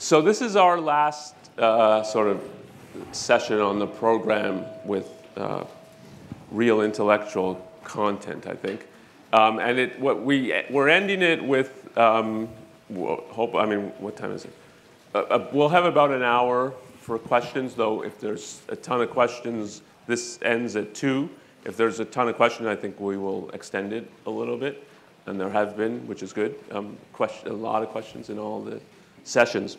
So this is our last sort of session on the program with real intellectual content, I think. And we're ending it with, what time is it? We'll have about an hour for questions, though if there's a ton of questions, this ends at 2. If there's a ton of questions, I think we will extend it a little bit. And there have been, which is good. A lot of questions in all the sessions.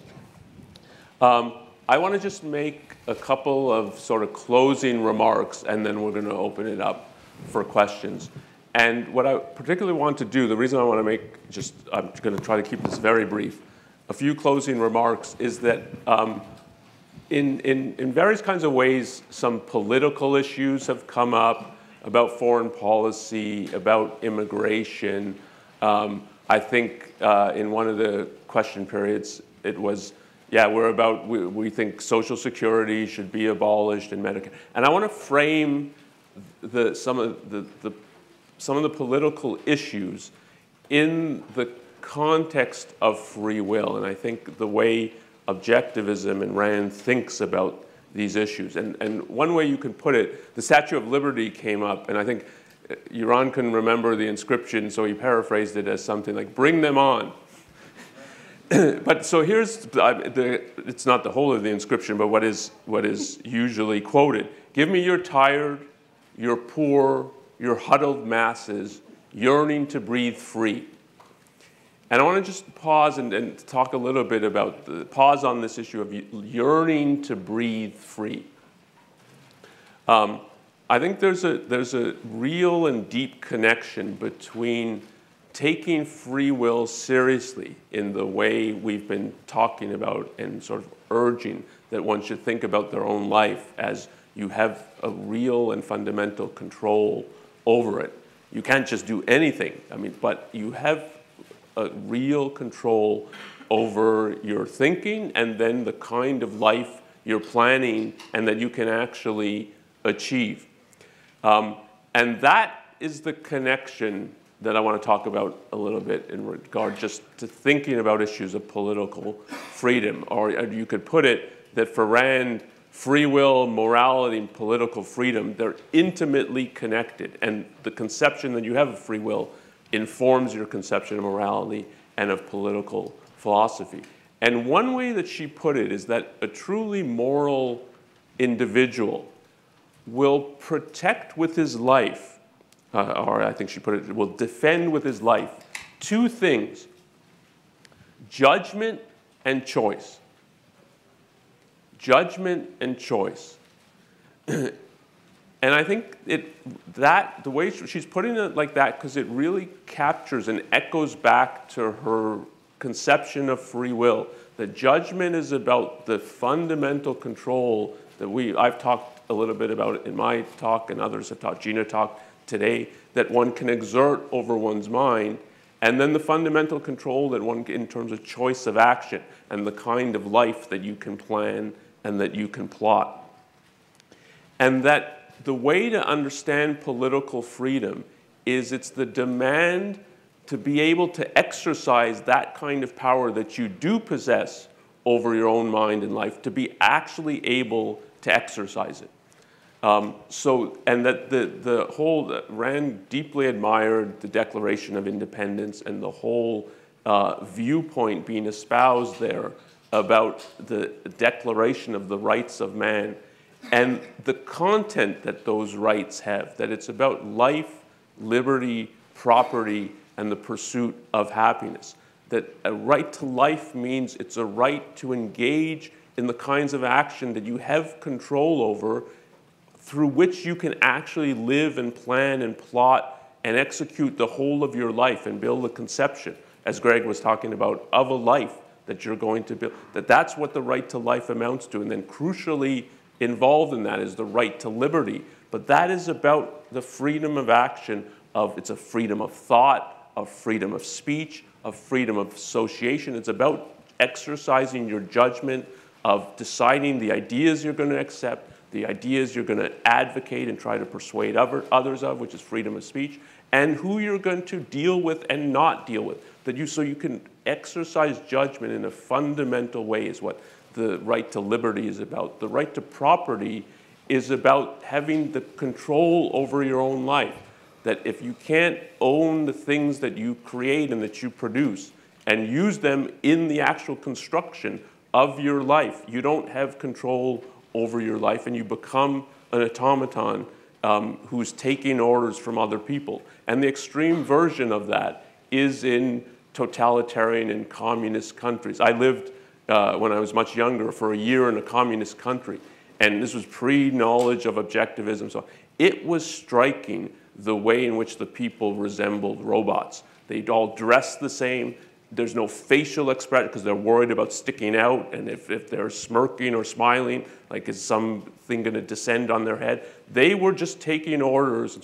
I want to just make a couple of sort of closing remarks, and then we're going to open it up for questions. And what I particularly want to do, the reason I want to make I'm going to try to keep this very brief, a few closing remarks is that in various kinds of ways, some political issues have come up about foreign policy, about immigration. I think in one of the question periods, it was, yeah, we think Social Security should be abolished in Medicare. And I want to frame some of the political issues in the context of free will. And I think the way Objectivism and Rand thinks about these issues. And one way you can put it, the Statue of Liberty came up, and I think Yaron can remember the inscription, so he paraphrased it as something like, "Bring them on." But so here's, it's not the whole of the inscription, but what is usually quoted. "Give me your tired, your poor, your huddled masses yearning to breathe free." And I want to just pause and talk a little bit about pause on this issue of yearning to breathe free. I think there's a real and deep connection between taking free will seriously in the way we've been talking about and sort of urging that one should think about their own life as you have a real and fundamental control over it. You can't just do anything, but you have a real control over your thinking and then the kind of life you're planning and that you can actually achieve. And that is the connection that I want to talk about a little bit in regard just to thinking about issues of political freedom. Or you could put it that for Rand, free will, morality, and political freedom, they're intimately connected. And the conception that you have of free will informs your conception of morality and of political philosophy. And one way that she put it is that a truly moral individual will protect with his life, or I think she put it, will defend with his life, 2 things: judgment and choice. Judgment and choice. And I think the way she's putting it like that, because it really captures and echoes back to her conception of free will. That judgment is about the fundamental control that I've talked a little bit about it in my talk, and others have talked, Gina talked today, that one can exert over one's mind, and then the fundamental control that one, in terms of choice of action, and the kind of life that you can plan and that you can plot. And that the way to understand political freedom is it's the demand to be able to exercise that kind of power that you do possess over your own mind and life, to be actually able to exercise it. And that Rand deeply admired the Declaration of Independence and the whole viewpoint being espoused there about the declaration of the rights of man and the content that those rights have, that it's about life, liberty, property, and the pursuit of happiness. That a right to life means it's a right to engage in the kinds of action that you have control over, through which you can actually live and plan and plot and execute the whole of your life and build a conception, as Greg was talking about, of a life that you're going to build. That's what the right to life amounts to. And then crucially involved in that is the right to liberty. But that is about the freedom of action, it's a freedom of thought, of freedom of speech, of freedom of association. It's about exercising your judgment, of deciding the ideas you're going to accept, the ideas you're going to advocate and try to persuade others of, which is freedom of speech, and who you're going to deal with and not deal with. so you can exercise judgment in a fundamental way is what the right to liberty is about. The right to property is about having the control over your own life. That if you can't own the things that you create and that you produce and use them in the actual construction of your life, you don't have control over your life, and you become an automaton who's taking orders from other people. And the extreme version of that is in totalitarian and communist countries. I lived, when I was much younger, for a year in a communist country. And this was pre-knowledge of objectivism. So it was striking the way in which the people resembled robots. They'd all dress the same. There's no facial expression because they're worried about sticking out. And if they're smirking or smiling, like is something going to descend on their head? They were just taking orders.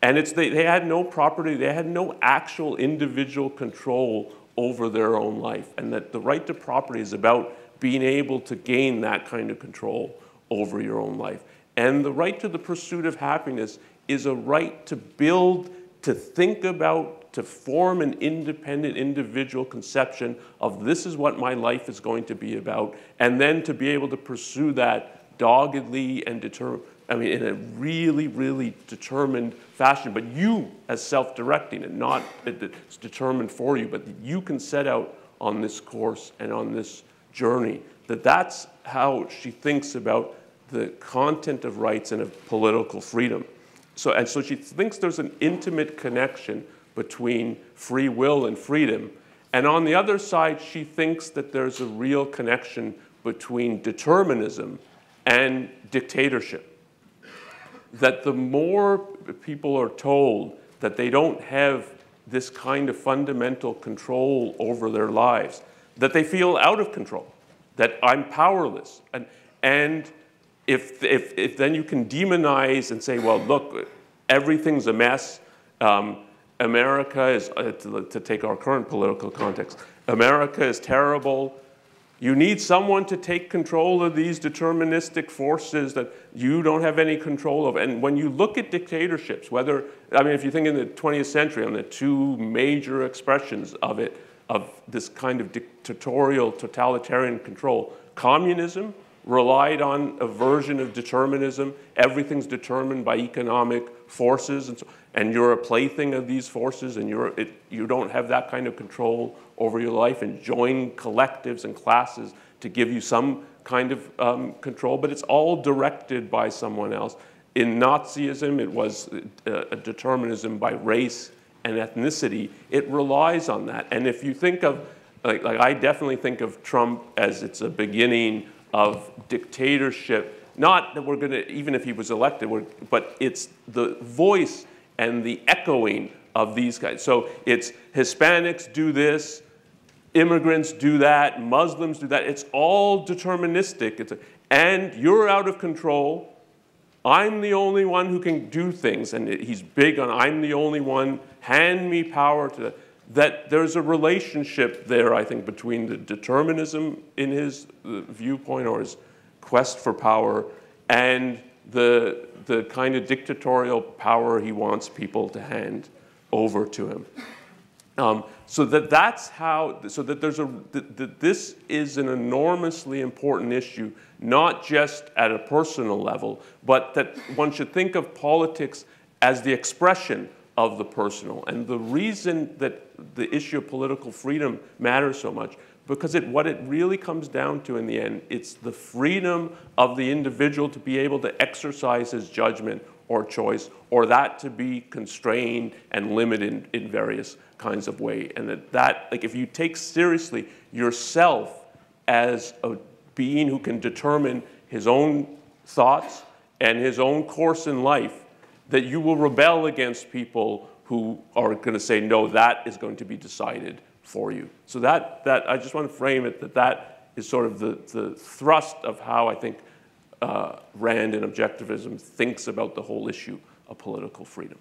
And they had no property. They had no actual individual control over their own life. And that the right to property is about being able to gain that kind of control over your own life. And the right to the pursuit of happiness is a right to build, to think about, to form an independent individual conception of this is what my life is going to be about, and then to be able to pursue that doggedly and in a really, really determined fashion. But you as self-directing it, not that it's determined for you, but you can set out on this course and on this journey. That's how she thinks about the content of rights and of political freedom. So she thinks there's an intimate connection between free will and freedom. And on the other side, she thinks that there's a real connection between determinism and dictatorship. That the more people are told that they don't have this kind of fundamental control over their lives, that they feel out of control, that I'm powerless. And if then you can demonize and say, well, look, everything's a mess. America is, to take our current political context, America is terrible. You need someone to take control of these deterministic forces that you don't have any control of. And when you look at dictatorships, if you think in the 20th century on the two major expressions of it, of this kind of dictatorial, totalitarian control, communism relied on a version of determinism. Everything's determined by economic forces, and you're a plaything of these forces, and you don't have that kind of control over your life, and join collectives and classes to give you some kind of control, but it's all directed by someone else. In Nazism, it was a determinism by race and ethnicity. It relies on that. And if you think of, like I definitely think of Trump as it's a beginning of dictatorship, not that we're going to, even if he was elected, but it's the voice and the echoing of these guys. So it's Hispanics do this, immigrants do that, Muslims do that. It's all deterministic. And you're out of control. I'm the only one who can do things. And he's big on I'm the only one, hand me power to that. That there's a relationship there, I think, between the determinism in his viewpoint or his quest for power and the kind of dictatorial power he wants people to hand over to him. This is an enormously important issue, not just at a personal level, but that one should think of politics as the expression of the personal. And the reason that the issue of political freedom matters so much, because what it really comes down to in the end, it's the freedom of the individual to be able to exercise his judgment or choice, or that to be constrained and limited in various kinds of ways. And like if you take seriously yourself as a being who can determine his own thoughts and his own course in life, that you will rebel against people who are going to say, no, that is going to be decided for you. So that I just want to frame it that is sort of the thrust of how I think Rand and objectivism thinks about the whole issue of political freedom.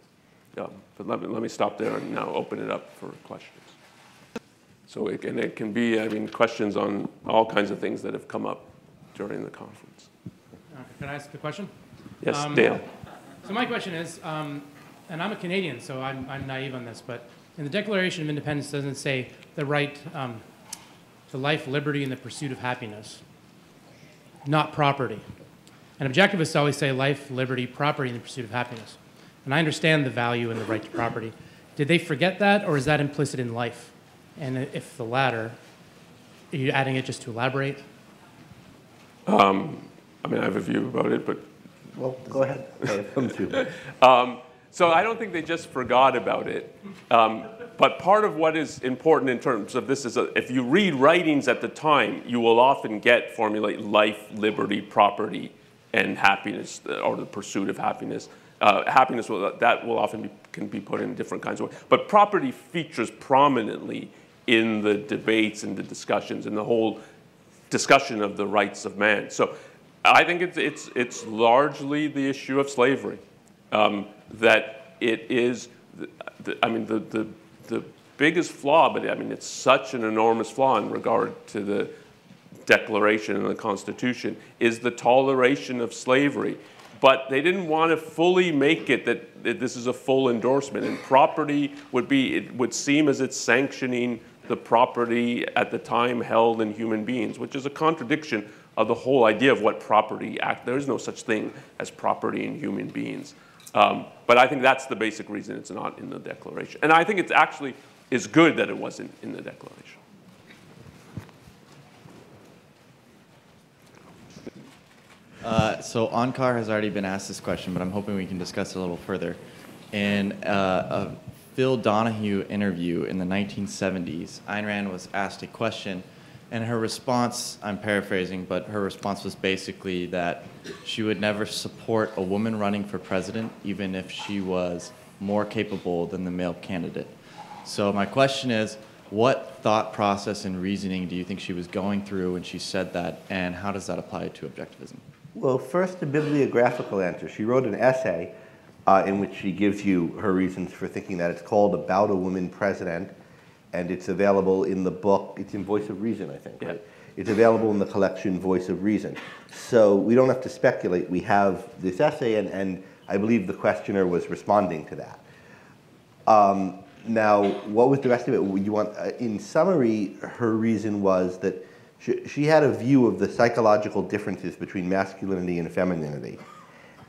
But let me stop there and now open it up for questions. So it can be, questions on all kinds of things that have come up during the conference. Can I ask a question? Yes, Dale. So my question is, and I'm a Canadian, so I'm naive on this, but And the Declaration of Independence doesn't say the right to life, liberty, and the pursuit of happiness, not property. And objectivists always say life, liberty, property, and the pursuit of happiness. And I understand the value in the right to property. Did they forget that, or is that implicit in life? And if the latter, are you adding it just to elaborate? I mean, I have a view about it, but... Well, go ahead. So I don't think they just forgot about it. But part of what is important in terms of this is if you read writings at the time, you will often formulate life, liberty, property, and happiness, or the pursuit of happiness. Happiness will often can be put in different kinds of ways. But property features prominently in the debates and the discussions and the whole discussion of the rights of man. So I think it's largely the issue of slavery. That it is, the biggest flaw, but I mean, it's such an enormous flaw in regard to the Declaration and the Constitution, is the toleration of slavery. But they didn't want to fully make it that this is a full endorsement. And property it would seem as it's sanctioning the property at the time held in human beings, which is a contradiction of the whole idea of what property act. There is no such thing as property in human beings. But I think that's the basic reason it's not in the Declaration. And I think it actually is good that it wasn't in the Declaration. So Onkar has already been asked this question, but I'm hoping we can discuss it a little further. In a Phil Donahue interview in the 1970s, Ayn Rand was asked a question, and her response, I'm paraphrasing, but her response was basically that she would never support a woman running for president, even if she was more capable than the male candidate. So my question is, what thought process and reasoning do you think she was going through when she said that, and how does that apply to objectivism? Well, first, a bibliographical answer. She wrote an essay in which she gives you her reasons for thinking that. It's called About a Woman President, and it's available in the book. It's in Voice of Reason, I think, right? It's available in the collection Voice of Reason. So we don't have to speculate. We have this essay, and I believe the questioner was responding to that. Now, what was the rest of it? In summary, her reason was that she had a view of the psychological differences between masculinity and femininity.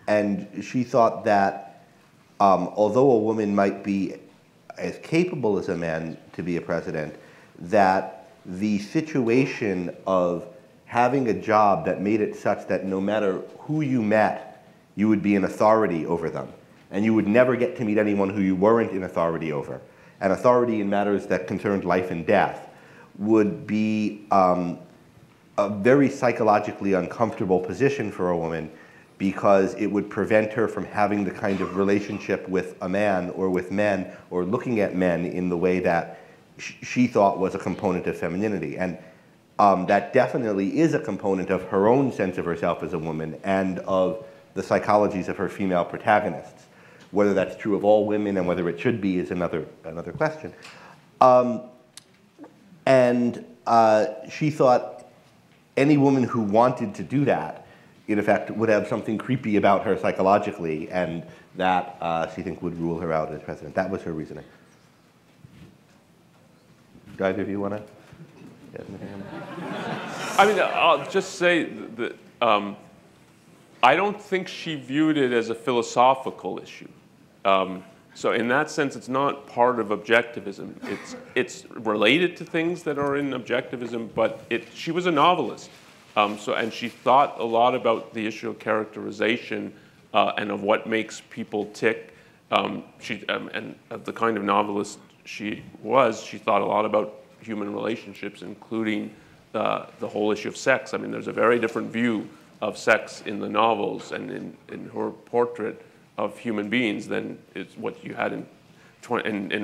And she thought that although a woman might be as capable as a man to be a president, that the situation of having a job that made it such that no matter who you met, you would be an authority over them. And you would never get to meet anyone who you weren't in authority over. And authority in matters that concerned life and death would be a very psychologically uncomfortable position for a woman, because it would prevent her from having the kind of relationship with a man or with men or looking at men in the way that she thought was a component of femininity. And that definitely is a component of her own sense of herself as a woman and of the psychologies of her female protagonists. Whether that's true of all women and whether it should be is another question. She thought any woman who wanted to do that, in effect, would have something creepy about her psychologically, and that, she thinks, would rule her out as president. That was her reasoning. Do either of you want to? I mean, I'll just say that I don't think she viewed it as a philosophical issue. So in that sense, it's not part of objectivism. It's related to things that are in objectivism, but she was a novelist. And she thought a lot about the issue of characterization and of what makes people tick. And of the kind of novelist she was, she thought a lot about human relationships, including the whole issue of sex. I mean, there's a very different view of sex in the novels and in her portrait of human beings than is what you had in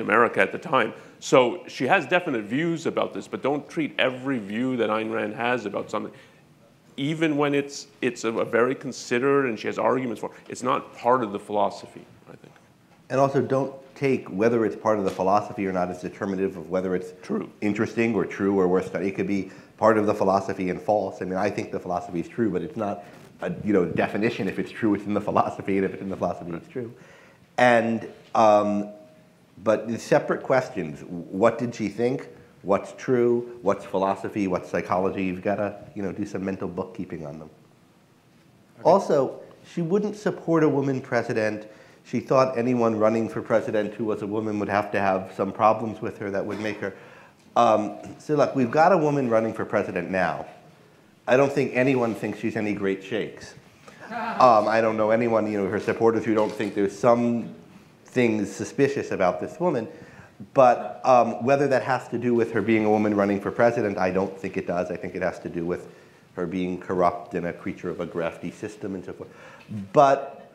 America at the time. So she has definite views about this, but don't treat every view that Ayn Rand has about something, even when it's a very considered and she has arguments for, it's not part of the philosophy, I think. And also don't take whether it's part of the philosophy or not as determinative of whether it's true, interesting or true or worth studying. It could be part of the philosophy and false. I mean, I think the philosophy is true, but it's not a definition if it's true within the philosophy, and if it's in the philosophy it's true. And But the separate questions, what did she think? What's true? What's philosophy? What's psychology? You've got to, do some mental bookkeeping on them. Okay. Also, she wouldn't support a woman president. She thought anyone running for president who was a woman would have to have some problems with her that would make her. So look, we've got a woman running for president now. I don't think anyone thinks she's any great shakes. I don't know anyone, her supporters who don't think there's some things suspicious about this woman. But whether that has to do with her being a woman running for president, I don't think it does. I think it has to do with her being corrupt and a creature of a grafty system and so forth. But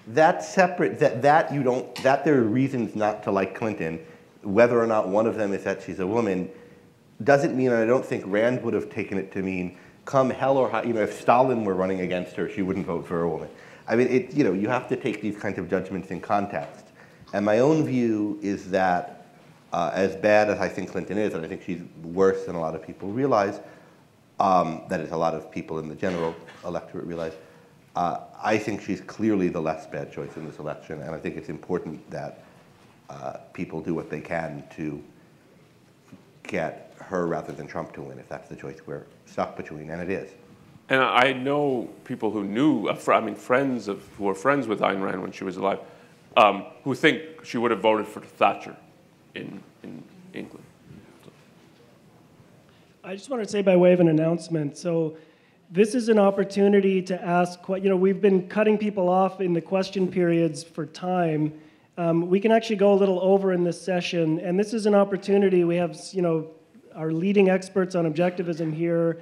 that's separate. That there are reasons not to like Clinton. Whether or not one of them is that she's a woman doesn't mean, and I don't think Rand would have taken it to mean, come hell or high, if Stalin were running against her, she wouldn't vote for a woman. I mean, you have to take these kinds of judgments in context. And my own view is that as bad as I think Clinton is, and I think she's worse than a lot of people realize, that is, a lot of people in the general electorate realize, I think she's clearly the less bad choice in this election, and I think it's important that people do what they can to get her rather than Trump to win, if that's the choice we're stuck between, and it is. And I know people who knew, friends who were friends with Ayn Rand when she was alive, who think she would have voted for Thatcher in England. So. I just want to say by way of an announcement, so this is an opportunity to ask, we've been cutting people off in the question periods for time. We can actually go a little over in this session, and this is an opportunity. We have, our leading experts on objectivism here.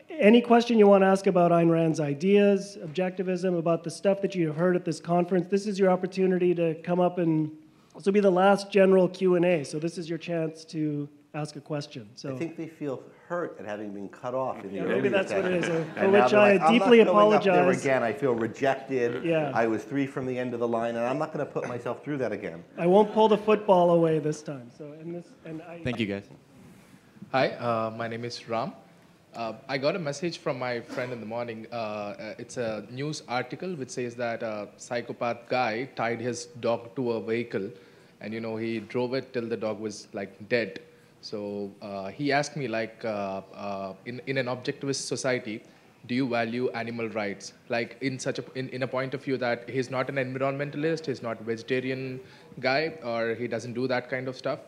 Any question you want to ask about Ayn Rand's ideas, objectivism, about the stuff that you have heard at this conference, this is your opportunity to come up and, this will be the last general Q&A, so this is your chance to ask a question. So I think they feel hurt at having been cut off in the earlier maybe that's session. What it is, for which I deeply apologize. I'm not going up there again. I feel rejected. Yeah. I was 3 from the end of the line, and I'm not going to put myself through that again. I won't pull the football away this time. So, Thank you, guys. Hi, my name is Ram. I got a message from my friend in the morning. It's a news article which says that a psychopath guy tied his dog to a vehicle, and he drove it till the dog was dead. So he asked me, in an objectivist society, do you value animal rights? In a point of view that he's not an environmentalist, he's not a vegetarian guy, or he doesn't do that kind of stuff.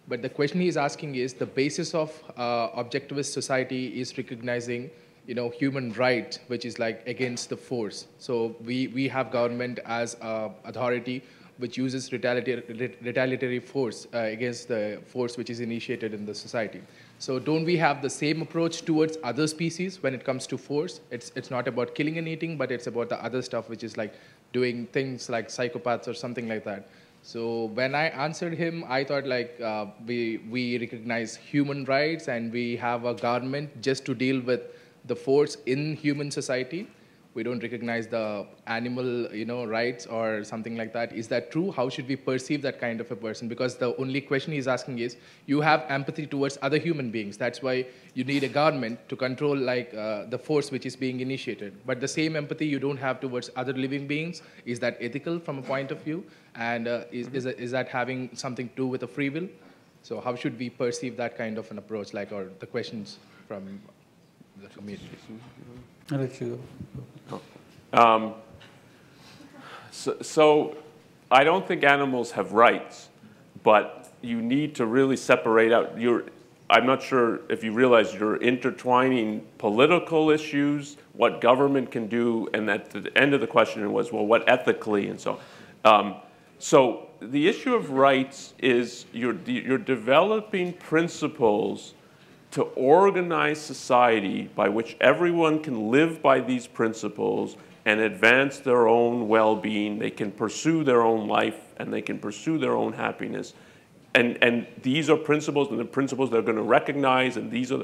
But the question he's asking is, the basis of objectivist society is recognizing, human rights, which is against the force. So we have government as authority which uses retaliatory force against the force which is initiated in the society. So don't we have the same approach towards other species when it comes to force? It's not about killing and eating, but it's about the other stuff, which is doing things like psychopaths or something like that. So when I answered him, I thought we recognize human rights and we have a government just to deal with the force in human society. We don't recognize the animal, rights or something like that. Is that true? How should we perceive that kind of a person? Because the only question he's asking is, you have empathy towards other human beings. That's why you need a government to control the force which is being initiated. But the same empathy you don't have towards other living beings. Is that ethical from a point of view? And is that having something to do with a free will? So how should we perceive that kind of an approach, or the questions from the community? I'll let you go. So I don't think animals have rights, but you need to really separate out. I'm not sure if you realize you're intertwining political issues, what government can do, and at the end of the question was, well, what ethically and so on. So the issue of rights is you're developing principles to organize society by which everyone can live by these principles and advance their own well-being. They can pursue their own life and they can pursue their own happiness. And these are principles, and the principles they're going to recognize, and these are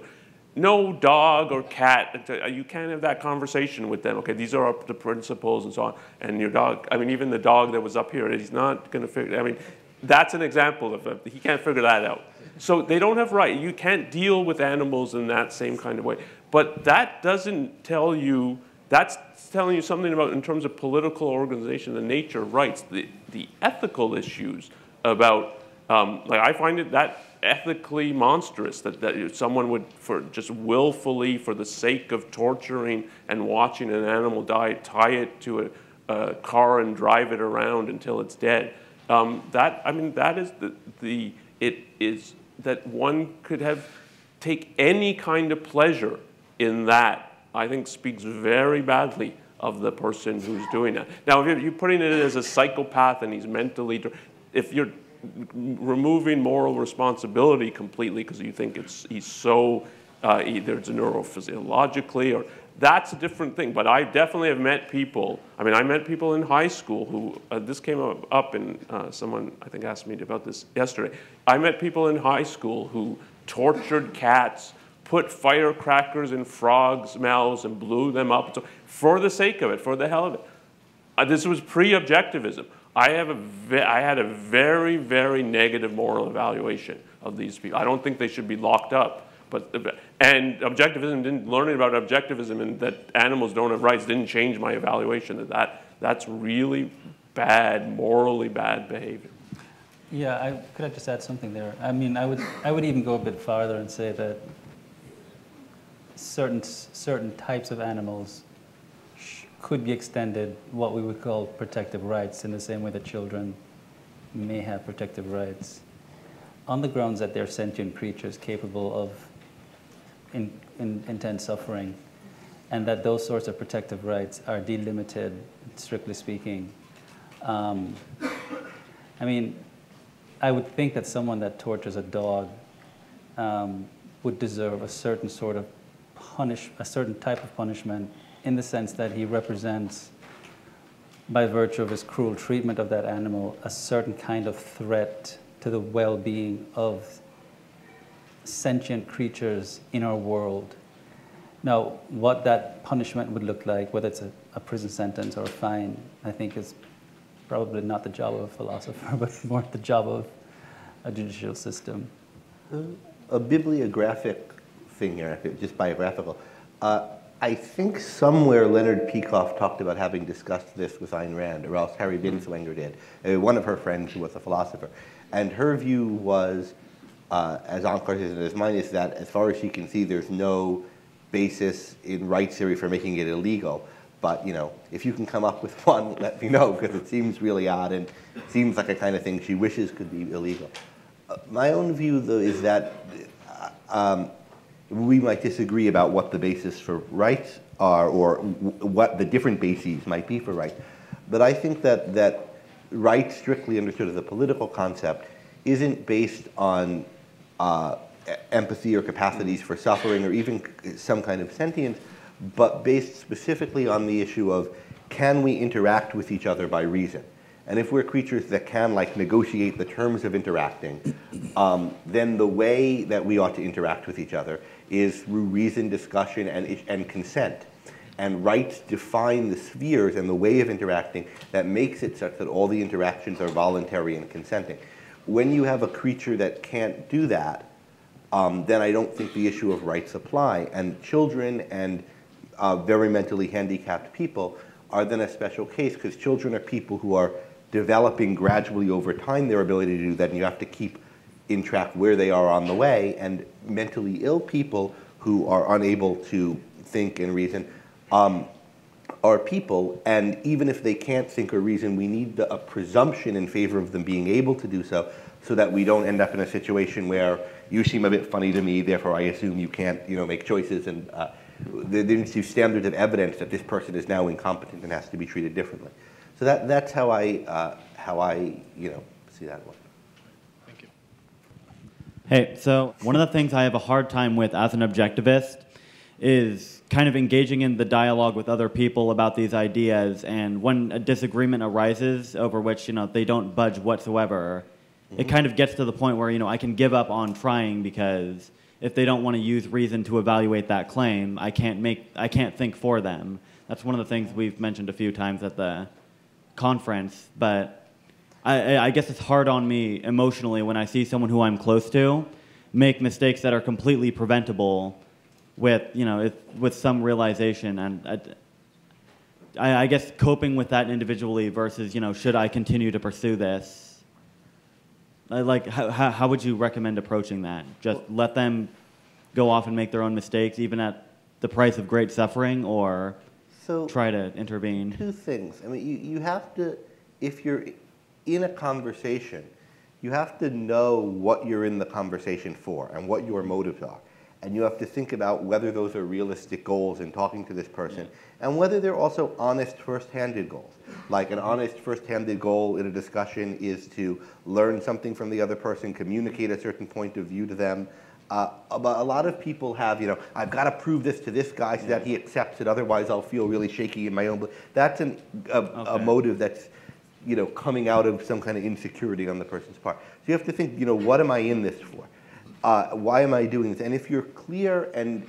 no dog or cat, you can't have that conversation with them. Okay, these are the principles and so on. And your dog, even the dog that was up here, he's not going to figure, that's an example of he can't figure that out. So they don't have right. You can't deal with animals in that same kind of way. But that doesn't tell you, that's telling you something about, in terms of political organization, the nature of rights, the ethical issues about, like I find it that ethically monstrous that someone would, for just willfully, for the sake of torturing and watching an animal die, tie it to a car and drive it around until it's dead. That is it is that one could take any kind of pleasure in that, I think speaks very badly of the person who's doing that. Now, if you're putting it as a psychopath and he's mentally, if you're removing moral responsibility completely because you think he's so, either it's neurophysiologically or, that's a different thing. But I definitely have met people, I met people in high school who, this came up in, someone I think asked me about this yesterday. I met people in high school who tortured cats, put firecrackers in frogs' mouths and blew them up for the sake of it, for the hell of it. This was pre-objectivism. I had a very, very negative moral evaluation of these people. I don't think they should be locked up. And objectivism learning about objectivism and that animals don't have rights didn't change my evaluation that's really bad, morally bad behavior. Yeah, could I just add something there? I would even go a bit farther and say that certain types of animals could be extended what we would call protective rights in the same way that children may have protective rights, on the grounds that they're sentient creatures capable of intense suffering, and that those sorts of protective rights are delimited, strictly speaking. I would think that someone that tortures a dog would deserve a certain sort of a certain type of punishment, in the sense that he represents, by virtue of his cruel treatment of that animal, a certain kind of threat to the well-being of sentient creatures in our world. Now, what that punishment would look like, whether it's a prison sentence or a fine, I think is probably not the job of a philosopher, but more the job of a judicial system. A bibliographic thing here, just biographical. I think somewhere Leonard Peikoff talked about having discussed this with Ayn Rand, or else Harry Binswanger did, one of her friends who was a philosopher. And her view was, as Onkar says, and as mine is, that as far as she can see, there's no basis in rights theory for making it illegal. But if you can come up with one, let me know, because it seems really odd and seems like a kind of thing she wishes could be illegal. My own view, though, is that we might disagree about what the basis for rights are, or what the different bases might be for rights. But I think that rights, strictly understood as a political concept, isn't based on empathy or capacities for suffering or even some kind of sentience, but based specifically on the issue of, can we interact with each other by reason? And if we're creatures that can, negotiate the terms of interacting, then the way that we ought to interact with each other is through reason, discussion, and consent. And rights define the spheres and the way of interacting that makes it such that all the interactions are voluntary and consenting. When you have a creature that can't do that, then I don't think the issue of rights apply. And children and very mentally handicapped people are then a special case, because children are people who are developing gradually over time their ability to do that, and you have to keep in track where they are on the way. And mentally ill people who are unable to think and reason are people, and even if they can't think or reason, we need a presumption in favor of them being able to do so, so that we don't end up in a situation where you seem a bit funny to me, therefore I assume you can't make choices, and there needs to be standards of evidence that this person is now incompetent and has to be treated differently. So that's how I see that one. Thank you. Hey, so one of the things I have a hard time with as an objectivist is kind of engaging in the dialogue with other people about these ideas, and when a disagreement arises over which they don't budge whatsoever, it kind of gets to the point where I can give up on trying, because if they don't want to use reason to evaluate that claim, I can't think for them. That's one of the things we've mentioned a few times at the conference, but I guess it's hard on me emotionally when I see someone who I'm close to make mistakes that are completely preventable with with some realization, and I guess coping with that individually versus, should I continue to pursue this? Like, how would you recommend approaching that? Just let them go off and make their own mistakes, even at the price of great suffering, or try to intervene? Two things. I mean, you have to, if you're in a conversation, you have to know what you're in the conversation for and what your motives are. And you have to think about whether those are realistic goals in talking to this person, and whether they're also honest first-handed goals. Like an honest first-handed goal in a discussion is to learn something from the other person, communicate a certain point of view to them. But a lot of people have, I've got to prove this to this guy so that he accepts it, otherwise I'll feel really shaky in my own belief. That's a motive that's, coming out of some kind of insecurity on the person's part. So you have to think, what am I in this for? Why am I doing this? And if you're clear and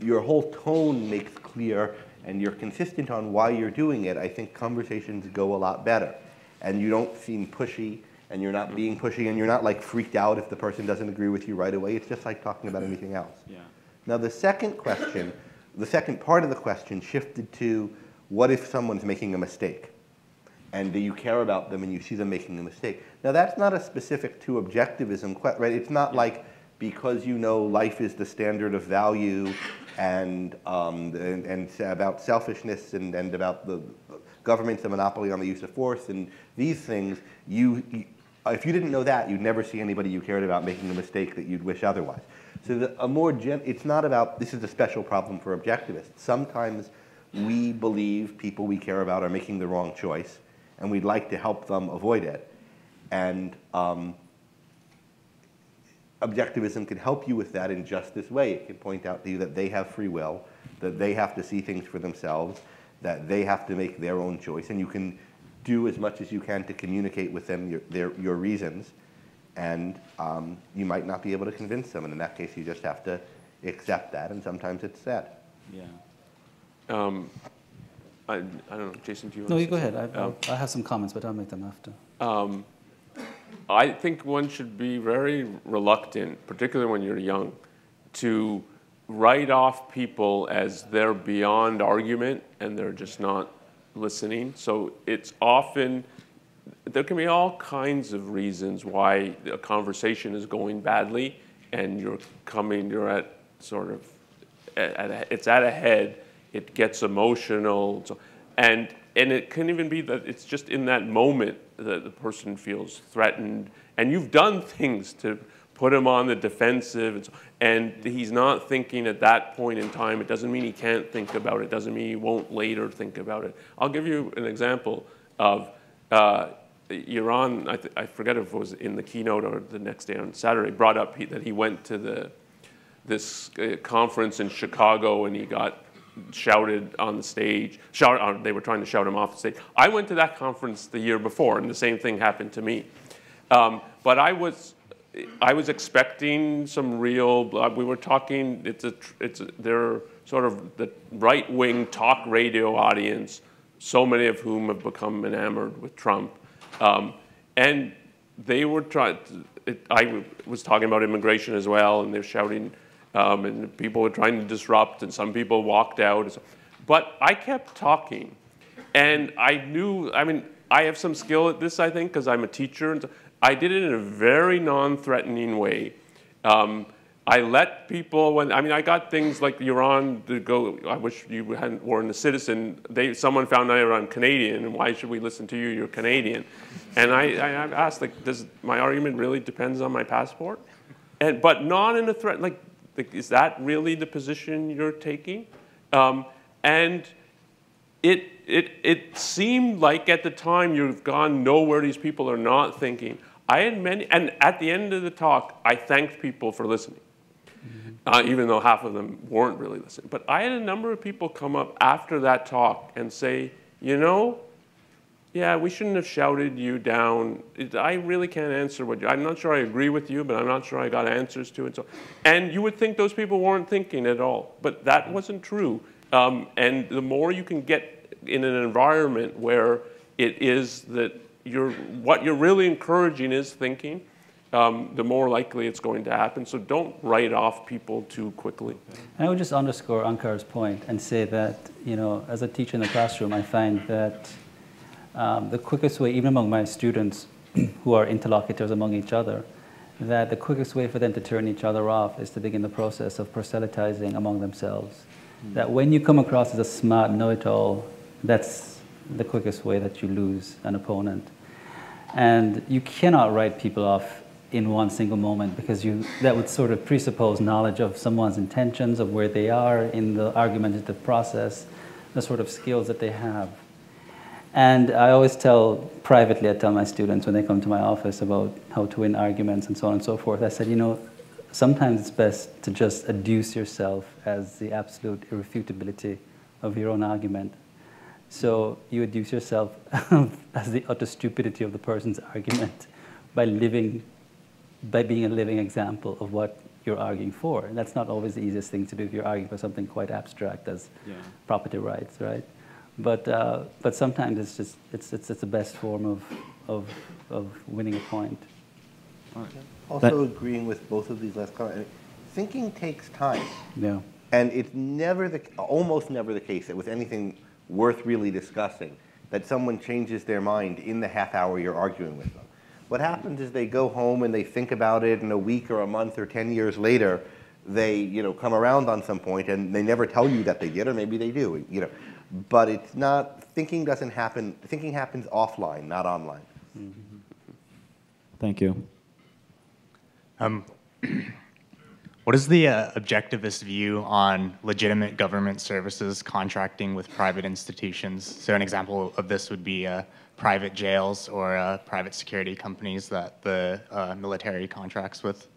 your whole tone makes clear and you're consistent on why you're doing it, I think conversations go a lot better. And you don't seem pushy, and you're not being pushy, and you're not like freaked out if the person doesn't agree with you right away. It's just like talking about anything else. Yeah. Now the second question, the second part of the question shifted to, what if someone's making a mistake? And do you care about them and you see them making a mistake? Now that's not a specific to objectivism, right? It's not like, because life is the standard of value and about selfishness and about the government's a monopoly on the use of force and these things, if you didn't know that, you'd never see anybody you cared about making a mistake that you'd wish otherwise. So it's not about, this is a special problem for objectivists. Sometimes we believe people we care about are making the wrong choice, and we'd like to help them avoid it. And objectivism can help you with that in just this way. It can point out to you that they have free will, that they have to see things for themselves, that they have to make their own choice, and you can do as much as you can to communicate with them your reasons, and you might not be able to convince them, and in that case you just have to accept that, and sometimes it's sad. Yeah. I don't know, Jason, do you want No, to you go ahead. something? I have some comments, but I'll make them after. I think one should be very reluctant, particularly when you're young, to write off people as they're beyond argument and they're just not listening. So it's often, there can be all kinds of reasons why a conversation is going badly and you're at sort of, it's at a head, it gets emotional, and it can even be that it's just in that moment that the person feels threatened, and you've done things to put him on the defensive, and he's not thinking at that point in time. It doesn't mean he can't think about it. It doesn't mean he won't later think about it. I'll give you an example of Iran, I forget if it was in the keynote or the next day on Saturday, brought up that he went to this conference in Chicago and he got shouted on the stage. They were trying to shout him off the stage. I went to that conference the year before, and the same thing happened to me. But I was expecting some real. We were talking. They're sort of the right-wing talk radio audience. So many of whom have become enamored with Trump, and they were trying. I was talking about immigration as well, and they're shouting. And people were trying to disrupt, and some people walked out. But I kept talking, and I mean, I have some skill at this, I think, because I'm a teacher. And so I did it in a very non-threatening way. I let people, I got things like, you're on to go, I wish you hadn't worn the Citizen. Someone found out I'm Canadian, and why should we listen to you? You're Canadian. And I asked, does my argument really depends on my passport? But not in a threat, is that really the position you're taking? And it seemed like at the time you've gone nowhere these people are not thinking. I had many, and at the end of the talk, I thanked people for listening, even though half of them weren't really listening. But I had a number of people come up after that talk and say, yeah, we shouldn't have shouted you down. I really can't answer I'm not sure I agree with you, but I'm not sure I got answers to it. And you would think those people weren't thinking at all, but that wasn't true. And the more you can get in an environment where it is that what you're really encouraging is thinking, the more likely it's going to happen. So don't write off people too quickly. And I would just underscore Onkar's point and say that, as a teacher in the classroom, I find that the quickest way, even among my students who are interlocutors among each other, that the quickest way for them to turn each other off is to begin the process of proselytizing among themselves. That when you come across as a smart know-it-all, that's the quickest way that you lose an opponent. And you cannot write people off in one single moment, because that would sort of presuppose knowledge of someone's intentions, of where they are in the argumentative process, the sort of skills that they have. And I always privately I tell my students when they come to my office about how to win arguments and so on and so forth, I said, sometimes it's best to just adduce yourself as the absolute irrefutability of your own argument. So you adduce yourself as the utter stupidity of the person's argument by being a living example of what you're arguing for. And that's not always the easiest thing to do if you're arguing for something quite abstract as property rights, right? But sometimes it's the best form of winning a point. Also agreeing with both of these last comments, thinking takes time. Yeah. And it's almost never the case that with anything worth really discussing, that someone changes their mind in the half hour you're arguing with them. What happens is they go home and they think about it, and a week or a month or 10 years later, they come around on some point, and they never tell you that they did, or maybe they do. But it's not, thinking doesn't happen, thinking happens offline, not online. Mm-hmm. Thank you. What is the objectivist view on legitimate government services contracting with private institutions? So an example of this would be private jails or private security companies that the military contracts with.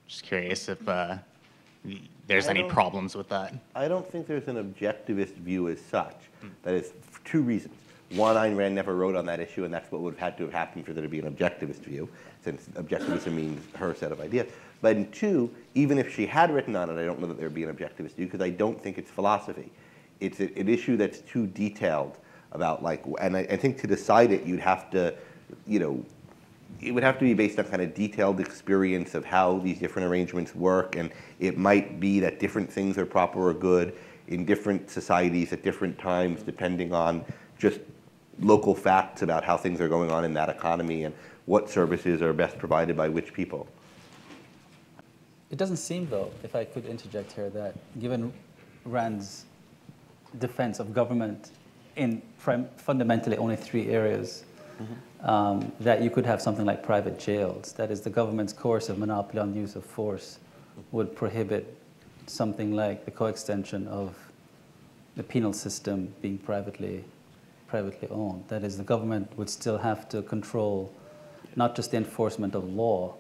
Just curious if there's any problems with that. I don't think there's an objectivist view as such. That is for two reasons. One, Ayn Rand never wrote on that issue, and that's what would have had to have happened for there to be an objectivist view, since objectivism means her set of ideas. But two, even if she had written on it, I don't know that there would be an objectivist view, because I don't think it's philosophy. It's an issue that's too detailed about, and I think to decide it, you'd have to, it would have to be based on kind of detailed experience of how these different arrangements work, and it might be that different things are proper or good in different societies at different times, depending on just local facts about how things are going on in that economy and what services are best provided by which people. It doesn't seem, though, if I could interject here, that given Rand's defense of government in fundamentally only 3 areas, that you could have something like private jails. That is, the government's coercive monopoly on the use of force would prohibit something like the coextension of the penal system being privately owned. That is, the government would still have to control not just the enforcement of law,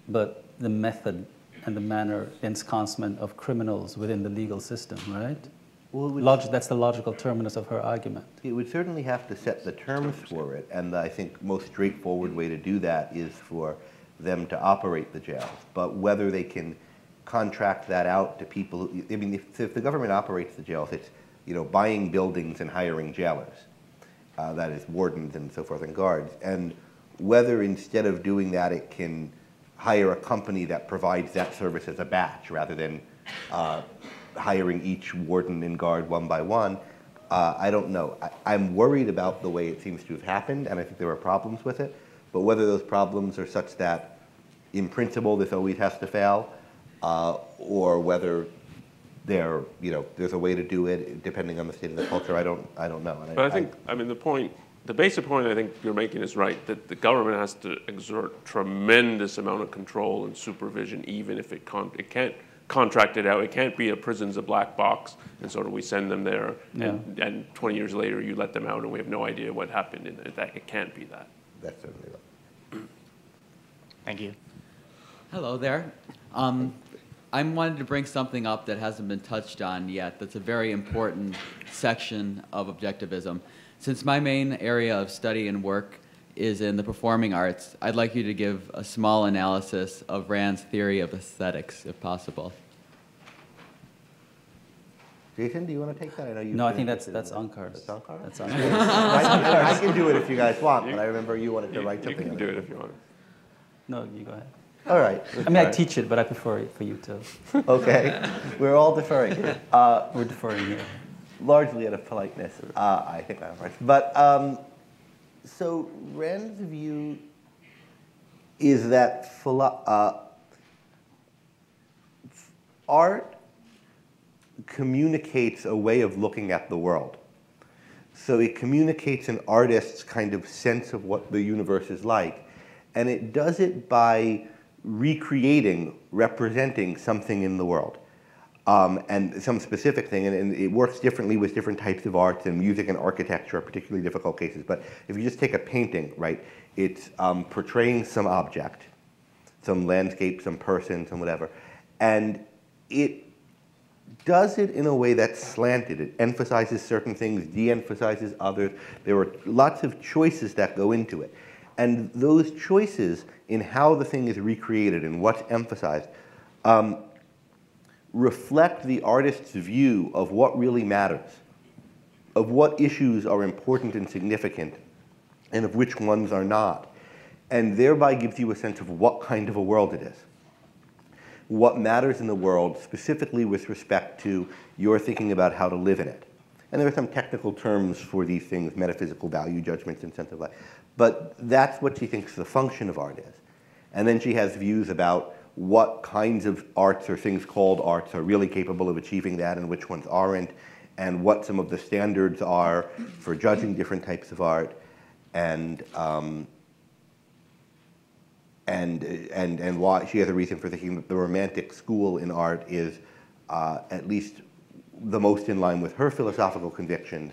but the method and the manner, the ensconcement of criminals within the legal system, right? Well, that's the logical terminus of her argument. It would certainly have to set the terms for it, and I think most straightforward way to do that is for them to operate the jails. But whether they can contract that out to people, if the government operates the jails, it's buying buildings and hiring jailers. That is wardens and so forth and guards. And whether instead of doing that it can hire a company that provides that service as a batch rather than hiring each warden and guard one by one, I don't know. I'm worried about the way it seems to have happened, and I think there are problems with it. But whether those problems are such that, in principle, this always has to fail, or whether there's a way to do it depending on the state of the culture, I don't know. But I think, the basic point I think you're making is right, that the government has to exert tremendous amount of control and supervision, even if it can't contract it out. It can't be a prison's a black box, and sort of we send them there, and 20 years later you let them out, and we have no idea what happened. It can't be that. That's certainly right. Thank you. Hello there. I wanted to bring something up that hasn't been touched on yet. That's a very important section of objectivism. Since my main area of study and work is in the performing arts, I'd like you to give a small analysis of Rand's theory of aesthetics, if possible. Jason, do you want to take that? I know you. No, I think that's Onkar's. That's Onkar? That's Onkar's. I can do it if you guys want, but I remember you wanted to write something. You can do it if you want. No, you go ahead. All right. I mean, I teach it, but I prefer it for you to. Okay. We're all deferring. We're deferring here. Largely out of politeness, I think I'm right. But so Rand's view is that art communicates a way of looking at the world. So it communicates an artist's kind of sense of what the universe is like, and it does it by recreating, representing something in the world. And some specific thing, and it works differently with different types of arts, and music and architecture are particularly difficult cases. But if you just take a painting, right, it's portraying some object, some landscape, some person, some whatever, and it does it in a way that's slanted. It emphasizes certain things, de-emphasizes others. There are lots of choices that go into it. And those choices in how the thing is recreated and what's emphasized reflect the artist's view of what really matters, of what issues are important and significant, and of which ones are not, and thereby gives you a sense of what kind of a world it is, what matters in the world, specifically with respect to your thinking about how to live in it. And there are some technical terms for these things, metaphysical value judgments and sense of life. But that's what she thinks the function of art is. And then she has views about what kinds of arts or things called arts are really capable of achieving that and which ones aren't, and what some of the standards are for judging different types of art, and why she has a reason for thinking that the romantic school in art is at least the most in line with her philosophical convictions,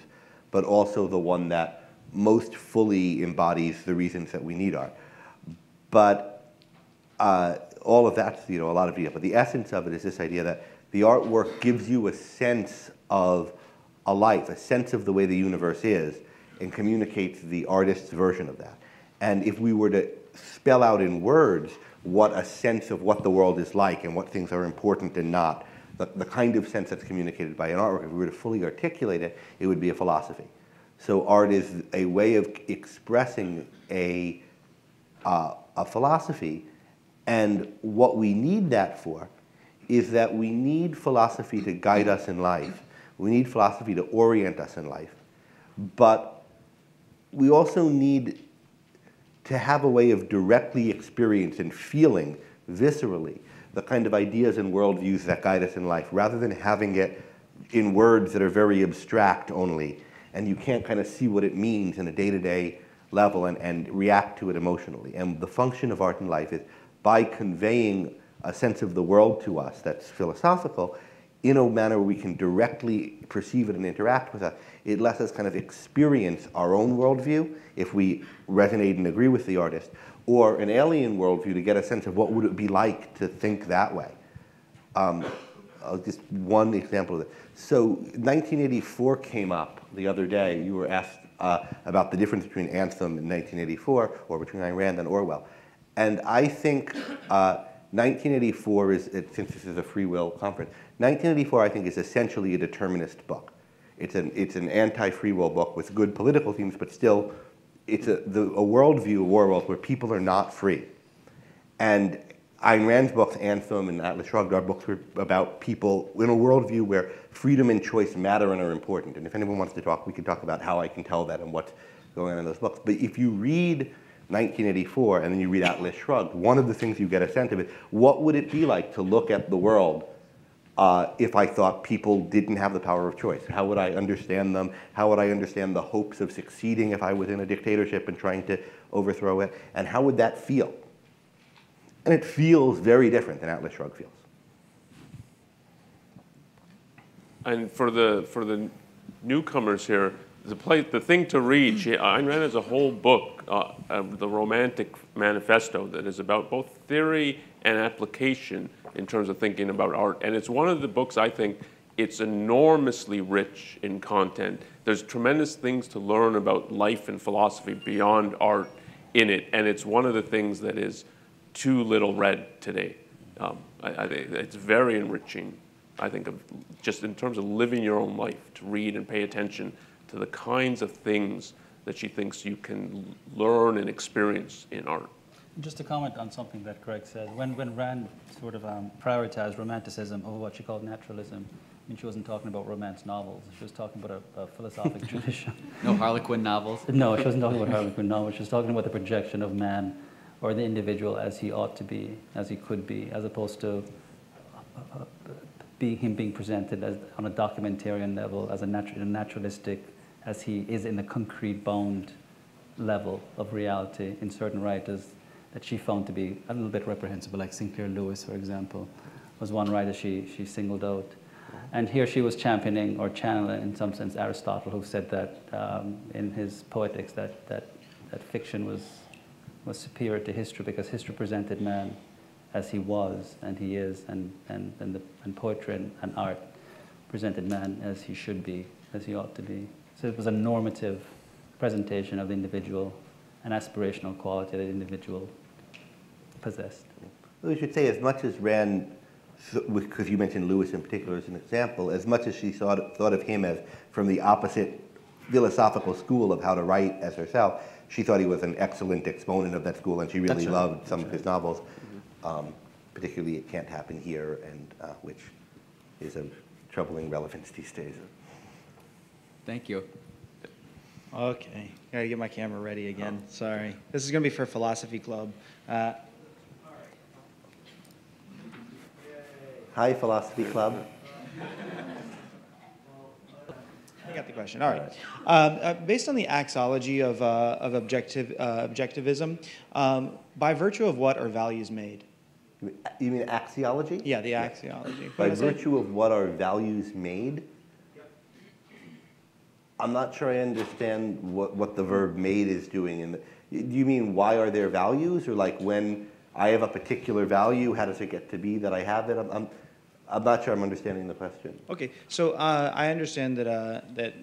but also the one that most fully embodies the reasons that we need art. But all of that's, a lot of detail. But the essence of it is this idea that the artwork gives you a sense of a life, a sense of the way the universe is, and communicates the artist's version of that. And if we were to spell out in words what a sense of what the world is like and what things are important and not, the kind of sense that's communicated by an artwork, if we were to fully articulate it, it would be a philosophy. So art is a way of expressing a philosophy, and what we need that for is that we need philosophy to guide us in life. We need philosophy to orient us in life. But we also need to have a way of directly experiencing and feeling viscerally the kind of ideas and worldviews that guide us in life, rather than having it in words that are very abstract only, and you can't kind of see what it means in a day-to-day level and react to it emotionally. And the function of art in life is by conveying a sense of the world to us that's philosophical in a manner where we can directly perceive it and interact with it. It lets us kind of experience our own worldview if we resonate and agree with the artist, or an alien worldview to get a sense of what would it be like to think that way. Just one example of it. So 1984 came up the other day. You were asked about the difference between Anthem in 1984 or between Ayn Rand and Orwell. And I think 1984 is, since this is a free will conference, 1984 I think is essentially a determinist book. It's an anti-free will book with good political themes, but still it's a worldview of Orwell where people are not free. And Ayn Rand's books, Anthem and Atlas Shrugged, are books about people in a worldview where freedom and choice matter and are important. And if anyone wants to talk, we can talk about how I can tell that and what's going on in those books. But if you read 1984 and then you read Atlas Shrugged, one of the things you get a sense of is, what would it be like to look at the world if I thought people didn't have the power of choice? How would I understand them? How would I understand the hopes of succeeding if I was in a dictatorship and trying to overthrow it? And how would that feel? And it feels very different than Atlas Shrugged feels. And for the newcomers here, the thing to read, Ayn Rand has a whole book, the Romantic Manifesto, that is about both theory and application in terms of thinking about art. And it's one of the books, I think, it's enormously rich in content. There's tremendous things to learn about life and philosophy beyond art in it. And it's one of the things that is too little read today. It's very enriching, I think, of just in terms of living your own life, to read and pay attention to the kinds of things that she thinks you can learn and experience in art. Just to comment on something that Greg said, when Rand sort of prioritized romanticism over what she called naturalism, I mean, she wasn't talking about romance novels. She was talking about a philosophic tradition. No Harlequin novels? No, she wasn't talking about Harlequin novels. She was talking about the projection of man or the individual as he ought to be, as he could be, as opposed to him being presented as, on a documentarian level, as a naturalistic, as he is in the concrete bound level of reality in certain writers that she found to be a little bit reprehensible, like Sinclair Lewis, for example, was one writer she singled out. And here she was championing or channeling, in some sense, Aristotle, who said that in his Poetics that fiction was superior to history because history presented man as he was and he is, and poetry and art presented man as he should be, as he ought to be. So it was a normative presentation of the individual, an aspirational quality that the individual possessed. Well, we should say, as much as Rand, because you mentioned Lewis in particular as an example, as much as she thought of him as from the opposite philosophical school of how to write as herself, she thought he was an excellent exponent of that school, and she really loved some of his novels, particularly It Can't Happen Here, and which is of troubling relevance these days. Thank you. Okay, gotta get my camera ready again. Sorry. This is gonna be for Philosophy Club. Hi, Philosophy Club. I got the question. All right. Based on the axiology of objectivism, by virtue of what are values made? You mean axiology? Yeah, the axiology. By virtue of what are values made? I'm not sure I understand what the verb made is doing. Do you mean why are there values? Or like when I have a particular value, how does it get to be that I have it? I'm not sure I'm understanding the question. Okay, so I understand that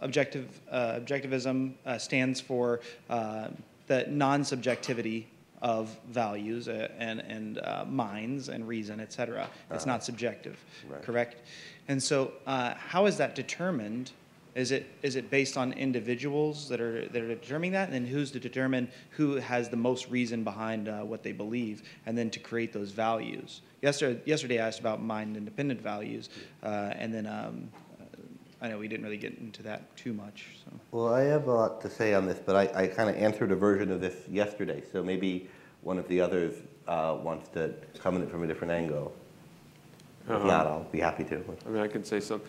objectivism stands for the non-subjectivity of values and minds and reason, etc. It's not subjective, right. Correct? And so how is that determined? Is it based on individuals that are determining that, and then who's to determine who has the most reason behind what they believe, and then to create those values? Yesterday I asked about mind-independent values, and then I know we didn't really get into that too much. So. Well, I have a lot to say on this, but I kind of answered a version of this yesterday, so maybe one of the others wants to come at it from a different angle. If not, I'll be happy to. I mean, I can say something.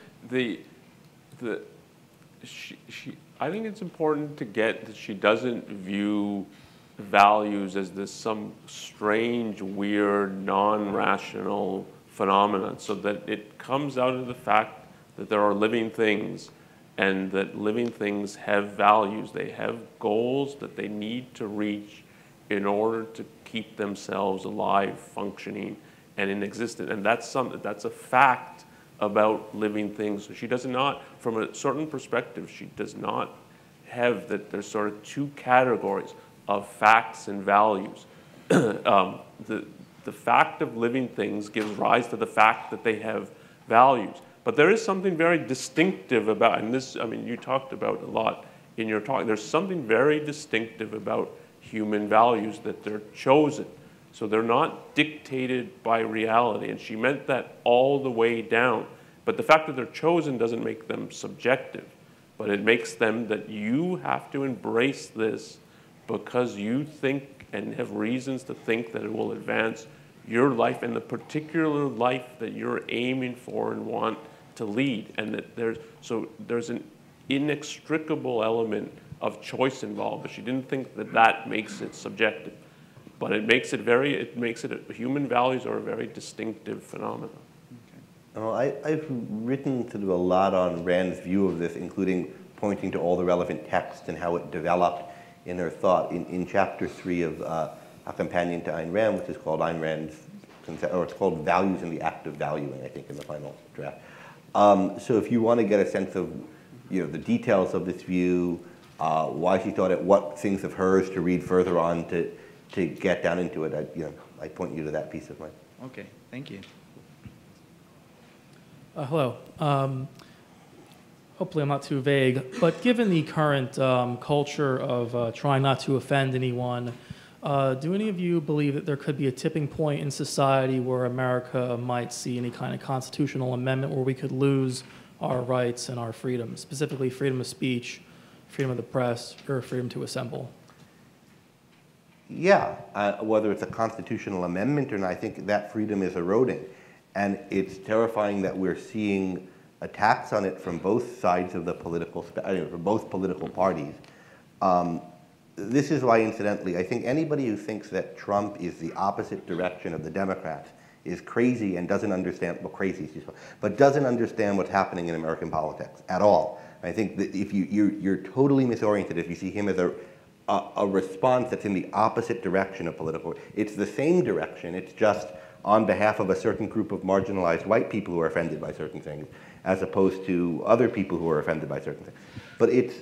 I think it's important to get that she doesn't view values as this some strange, weird, non-rational phenomenon, so that it comes out of the fact that there are living things and that living things have values. They have goals that they need to reach in order to keep themselves alive, functioning, and in existence. And that's a fact about living things. So she does not, from a certain perspective, she does not have that there's sort of two categories of facts and values. The fact of living things gives rise to the fact that they have values. But there is something very distinctive about, and this, I mean, you talked about a lot in your talk, there's something very distinctive about human values, that they're chosen. So they're not dictated by reality, and she meant that all the way down. But the fact that they're chosen doesn't make them subjective, but it makes them that you have to embrace this because you think and have reasons to think that it will advance your life and the particular life that you're aiming for and want to lead. And that there's an inextricable element of choice involved, but she didn't think that that makes it subjective. But human values are a very distinctive phenomenon. Okay. Well, I've written sort of a lot on Rand's view of this, including pointing to all the relevant texts and how it developed in her thought. In chapter 3 of A Companion to Ayn Rand, which is called Ayn Rand's, or it's called Values in the Act of Valuing, I think, in the final draft. So if you want to get a sense of the details of this view, why she thought it, what things of hers to read further on to get down into it, I point you to that piece of mine. Okay, thank you. Hello. Hopefully I'm not too vague, but given the current culture of trying not to offend anyone, Do any of you believe that there could be a tipping point in society where America might see any kind of constitutional amendment where we could lose our rights and our freedoms, specifically freedom of speech, freedom of the press, or freedom to assemble? Yeah, whether it's a constitutional amendment or not, I think that freedom is eroding. And it's terrifying that we're seeing attacks on it from both sides of the political, from both political parties. This is why, incidentally, I think anybody who thinks that Trump is the opposite direction of the Democrats is crazy and doesn't understand, well, crazy, but doesn't understand what's happening in American politics at all. I think that if you're totally misoriented if you see him as a response that's in the opposite direction of political. It's the same direction, it's just on behalf of a certain group of marginalized white people who are offended by certain things, as opposed to other people who are offended by certain things. But it's,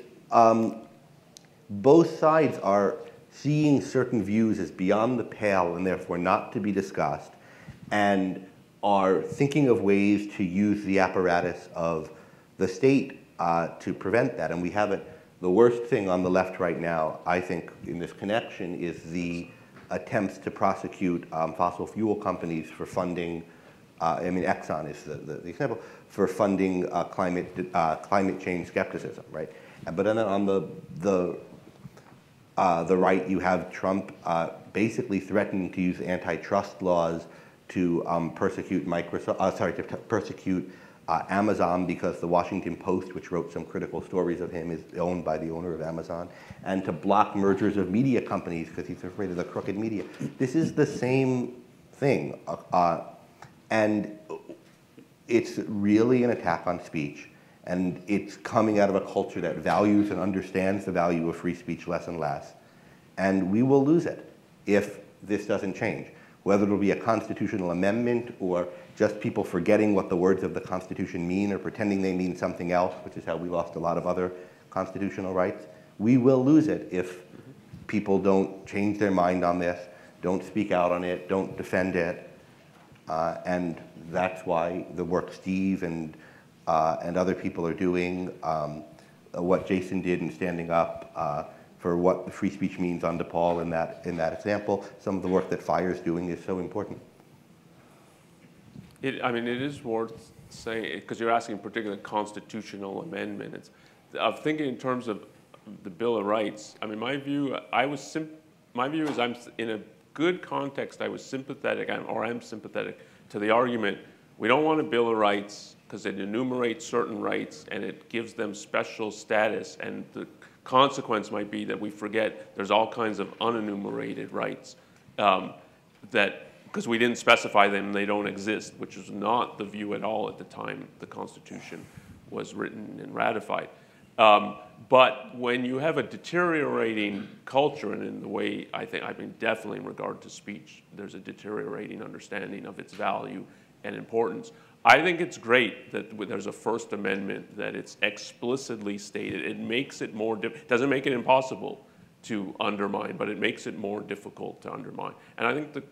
both sides are seeing certain views as beyond the pale and therefore not to be discussed, and are thinking of ways to use the apparatus of the state to prevent that. And we have it. The worst thing on the left right now, I think, in this connection is the attempts to prosecute fossil fuel companies for funding, I mean, Exxon is the example, for funding climate change skepticism, right? But then on the right, you have Trump basically threatening to use antitrust laws to persecute to persecute Amazon, because the Washington Post, which wrote some critical stories of him, is owned by the owner of Amazon, and to block mergers of media companies because he's afraid of the crooked media. This is the same thing, and it's really an attack on speech, and it's coming out of a culture that values and understands the value of free speech less and less, and we will lose it if this doesn't change. Whether it'll be a constitutional amendment or just people forgetting what the words of the Constitution mean or pretending they mean something else, which is how we lost a lot of other constitutional rights, we will lose it if people don't change their mind on this, don't speak out on it, don't defend it. And that's why the work Steve and other people are doing, what Jason did in standing up for what the free speech means on DePaul in that example, some of the work that FIRE's doing is so important. I mean, it is worth saying, because you're asking particular constitutional amendment. I'm thinking in terms of the Bill of Rights. I mean, my view is I'm in a good context. I was sympathetic, or I'm sympathetic to the argument. We don't want a Bill of Rights because it enumerates certain rights and it gives them special status, and the consequence might be that we forget there's all kinds of unenumerated rights that, because we didn't specify them, they don't exist, which was not the view at all at the time the Constitution was written and ratified. But when you have a deteriorating culture, and in the way I mean definitely in regard to speech, there's a deteriorating understanding of its value and importance. I think it's great that there's a First Amendment, that it's explicitly stated. It makes it more, doesn't make it impossible to undermine, but it makes it more difficult to undermine. And I think the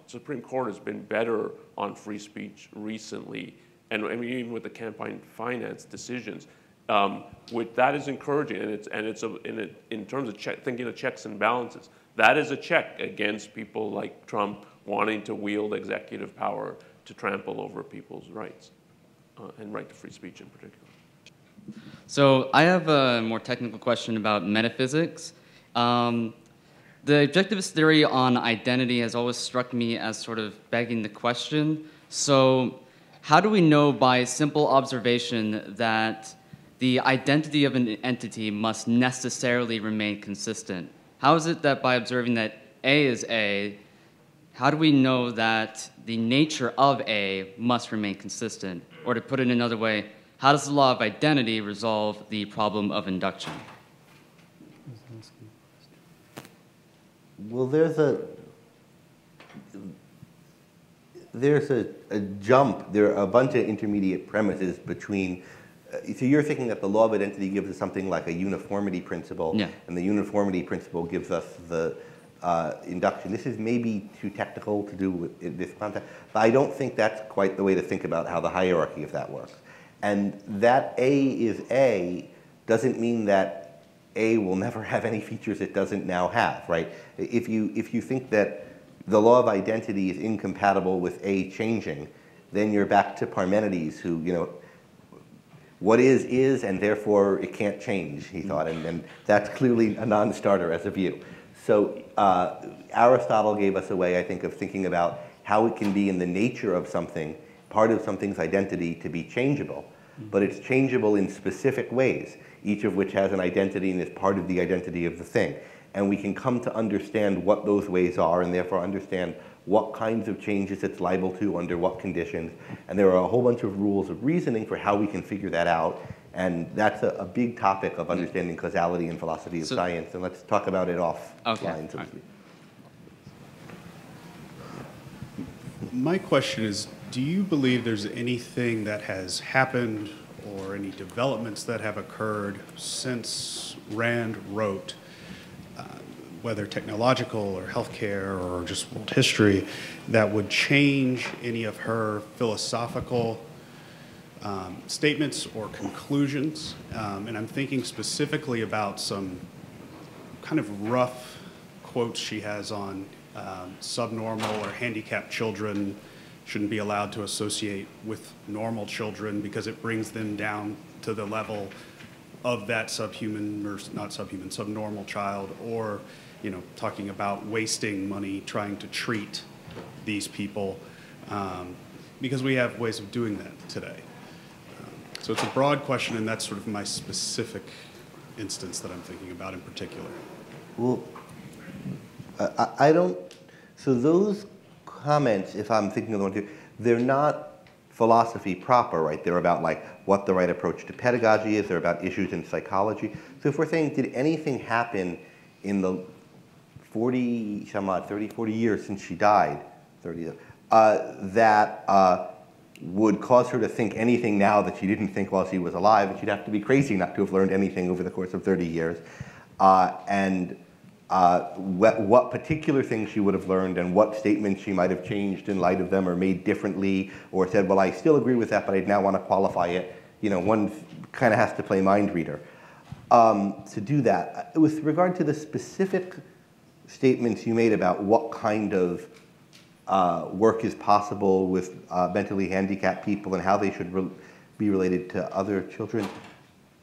Supreme Court has been better on free speech recently, and I mean, even with the campaign finance decisions. That is encouraging, and in terms of thinking of checks and balances, that is a check against people like Trump wanting to wield executive power to trample over people's rights, and right to free speech in particular. So I have a more technical question about metaphysics. The objectivist theory on identity has always struck me as sort of begging the question. So how do we know by simple observation that the identity of an entity must necessarily remain consistent? How is it that by observing that A is A, how do we know that the nature of A must remain consistent? Or to put it another way, how does the law of identity resolve the problem of induction? Well, there's a jump. There are a bunch of intermediate premises between. So you're thinking that the law of identity gives us something like a uniformity principle, yeah, and the uniformity principle gives us the induction. This is maybe too technical to do with this context, but I don't think that's quite the way to think about how the hierarchy of that works. And that A is A doesn't mean that A will never have any features it doesn't now have, right? If you think that the law of identity is incompatible with A changing, then you're back to Parmenides, who, what is, and therefore it can't change, he thought, and that's clearly a non-starter as a view. So Aristotle gave us a way, I think, of thinking about how it can be in the nature of something, part of something's identity, to be changeable. But it's changeable in specific ways, each of which has an identity and is part of the identity of the thing. And we can come to understand what those ways are, and therefore understand what kinds of changes it's liable to under what conditions. And there are a whole bunch of rules of reasoning for how we can figure that out. And that's a big topic of understanding causality in philosophy of science. And let's talk about it offline. Okay. My question is, do you believe there's anything that has happened or any developments that have occurred since Rand wrote, whether technological or healthcare or just world history, that would change any of her philosophical statements or conclusions? And I'm thinking specifically about some kind of rough quotes she has on subnormal or handicapped children shouldn't be allowed to associate with normal children because it brings them down to the level of that subhuman, or not subhuman, subnormal child, or talking about wasting money trying to treat these people, because we have ways of doing that today. So it's a broad question, and that's sort of my specific instance that I'm thinking about in particular. Well, I don't, so those comments, if I'm thinking of the one, they're not philosophy proper, right? They're about like what the right approach to pedagogy is, they're about issues in psychology. So if we're saying, did anything happen in the 40 years since she died, that would cause her to think anything now that she didn't think while she was alive, and she'd have to be crazy not to have learned anything over the course of 30 years. What particular things she would have learned and what statements she might have changed in light of them or made differently, or said, well, I still agree with that, but I now want to qualify it. One kind of has to play mind reader to do that. With regard to the specific statements you made about what kind of work is possible with mentally handicapped people and how they should be related to other children,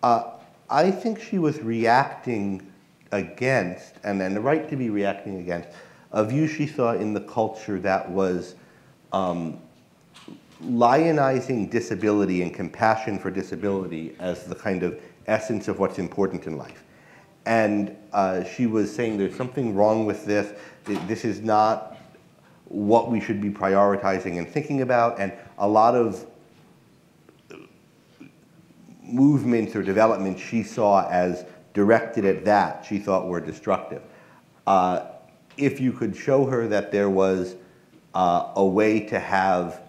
I think she was reacting against, and the right to be reacting against, a view she saw in the culture that was lionizing disability and compassion for disability as the kind of essence of what's important in life. And she was saying there's something wrong with this. This is not what we should be prioritizing and thinking about. And a lot of movements or developments she saw as directed at that, she thought were destructive. If you could show her that there was a way to have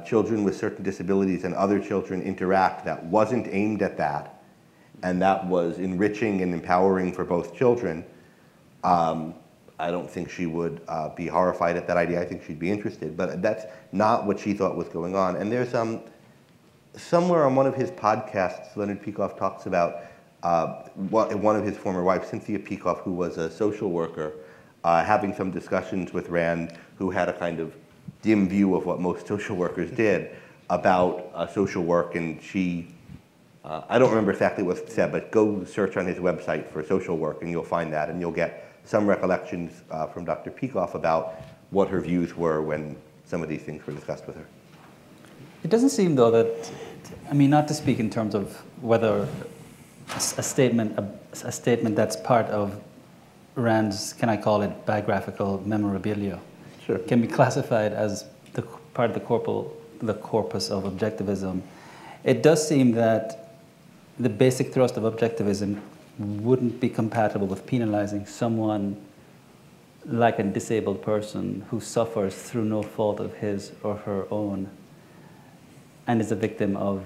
children with certain disabilities and other children interact that wasn't aimed at that, and that was enriching and empowering for both children, I don't think she would be horrified at that idea. I think she'd be interested, but that's not what she thought was going on. And there's somewhere on one of his podcasts, Leonard Peikoff talks about one of his former wives, Cynthia Peikoff, who was a social worker, having some discussions with Rand, who had a kind of dim view of what most social workers did about social work, and she, I don't remember exactly what's said, but go search on his website for social work and you'll find that, and you'll get some recollections from Dr. Peikoff about what her views were when some of these things were discussed with her. It doesn't seem, though, that, not to speak in terms of whether a statement that's part of Rand's, can I call it, biographical memorabilia, sure, can be classified as part of the corpus of objectivism. It does seem that the basic thrust of objectivism wouldn't be compatible with penalizing someone like a disabled person who suffers through no fault of his or her own and is a victim of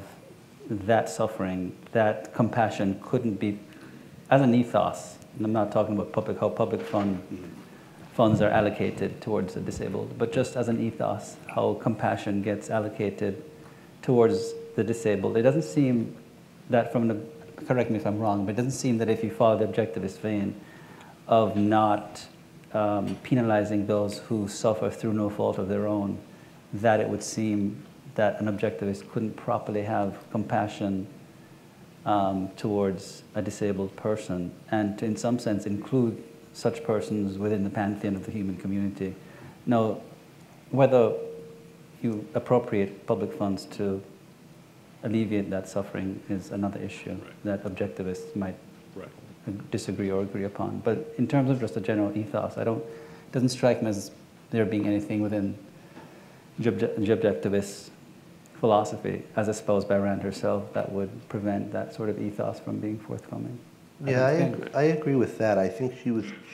that suffering. That compassion couldn't be, as an ethos, and I'm not talking about how public funds are allocated towards the disabled, but just as an ethos, how compassion gets allocated towards the disabled. It doesn't seem that from correct me if I'm wrong, but it doesn't seem that if you follow the objectivist vein of not penalizing those who suffer through no fault of their own, that it would seem that an objectivist couldn't properly have compassion towards a disabled person, and to, in some sense, include such persons within the pantheon of the human community. Now, whether you appropriate public funds to alleviate that suffering is another issue that objectivists might disagree or agree upon. But in terms of just a general ethos, it doesn't strike me as there being anything within the objectivist philosophy, as espoused by Rand herself, that would prevent that sort of ethos from being forthcoming. Yeah, I agree with that. I think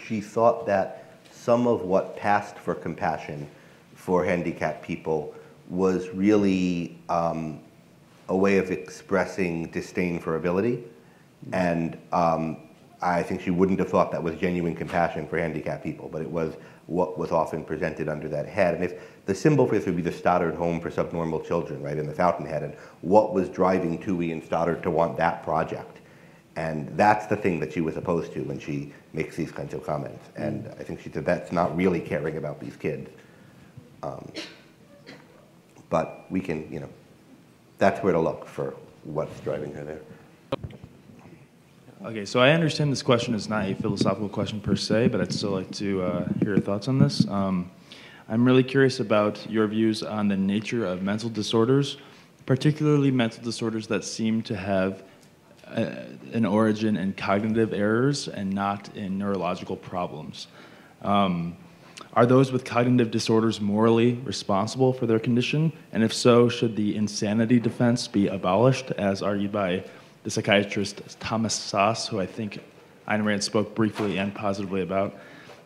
she thought that some of what passed for compassion for handicapped people was really a way of expressing disdain for ability, and I think she wouldn't have thought that was genuine compassion for handicapped people, but it was what was often presented under that head. And if the symbol for this would be the Stoddard Home for Subnormal Children, right, in the Fountainhead, and what was driving Toohey and Stoddard to want that project. And that's the thing that she was opposed to when she makes these kinds of comments. And I think she said that's not really caring about these kids. But we can, you know, that's where to look for what's driving her there. Okay, so I understand this question is not a philosophical question per se, but I'd still like to hear your thoughts on this. I'm really curious about your views on the nature of mental disorders, particularly mental disorders that seem to have an origin in cognitive errors and not in neurological problems. Are those with cognitive disorders morally responsible for their condition? And if so, should the insanity defense be abolished, as argued by the psychiatrist Thomas Sass, who I think Ayn Rand spoke briefly and positively about?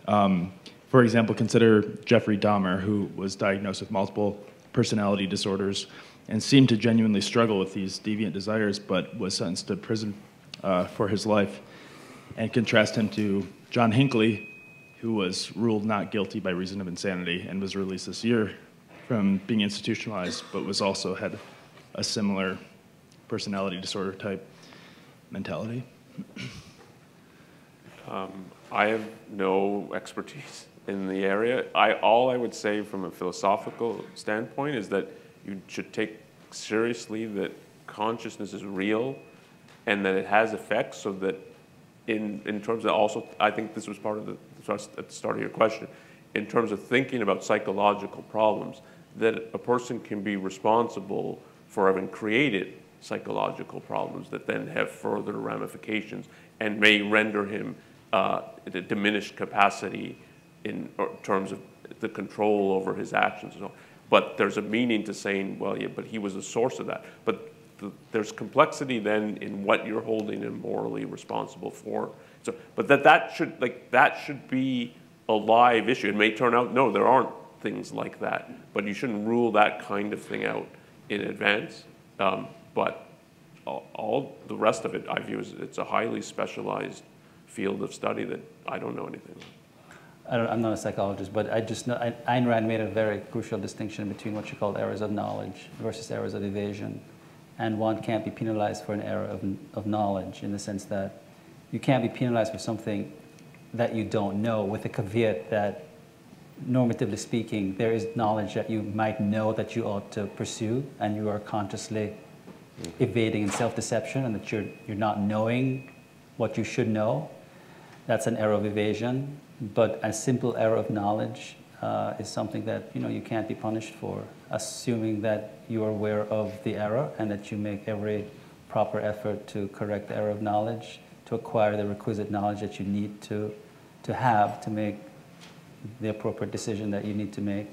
For example, consider Jeffrey Dahmer, who was diagnosed with multiple personality disorders and seemed to genuinely struggle with these deviant desires, but was sentenced to prison for his life. And contrast him to John Hinckley, who was ruled not guilty by reason of insanity and was released this year from being institutionalized, but was also had a similar personality disorder type mentality. I have no expertise in the area. All I would say from a philosophical standpoint is that you should take seriously that consciousness is real and that it has effects, so that in terms of also, I think this was part of the thrust at the start of your question, in terms of thinking about psychological problems, that a person can be responsible for having created psychological problems that then have further ramifications and may render him a diminished capacity in terms of the control over his actions and so on. But there's a meaning to saying, well, yeah, but he was the source of that. But there's complexity then in what you're holding him morally responsible for. So, but that should be a live issue. It may turn out, no, there aren't things like that. But you shouldn't rule that kind of thing out in advance. But all the rest of it, I view as it's a highly specialized field of study that I don't know anything about. I'm not a psychologist, but I just know Ayn Rand made a very crucial distinction between what she called errors of knowledge versus errors of evasion. And one can't be penalized for an error of knowledge, in the sense that you can't be penalized for something that you don't know, with a caveat that, normatively speaking, there is knowledge that you might know that you ought to pursue, and you are consciously evading in self-deception, and that you're not knowing what you should know. That's an error of evasion. But a simple error of knowledge is something that you can't be punished for, assuming that you are aware of the error and that you make every proper effort to correct the error of knowledge, to acquire the requisite knowledge that you need to have to make the appropriate decision that you need to make.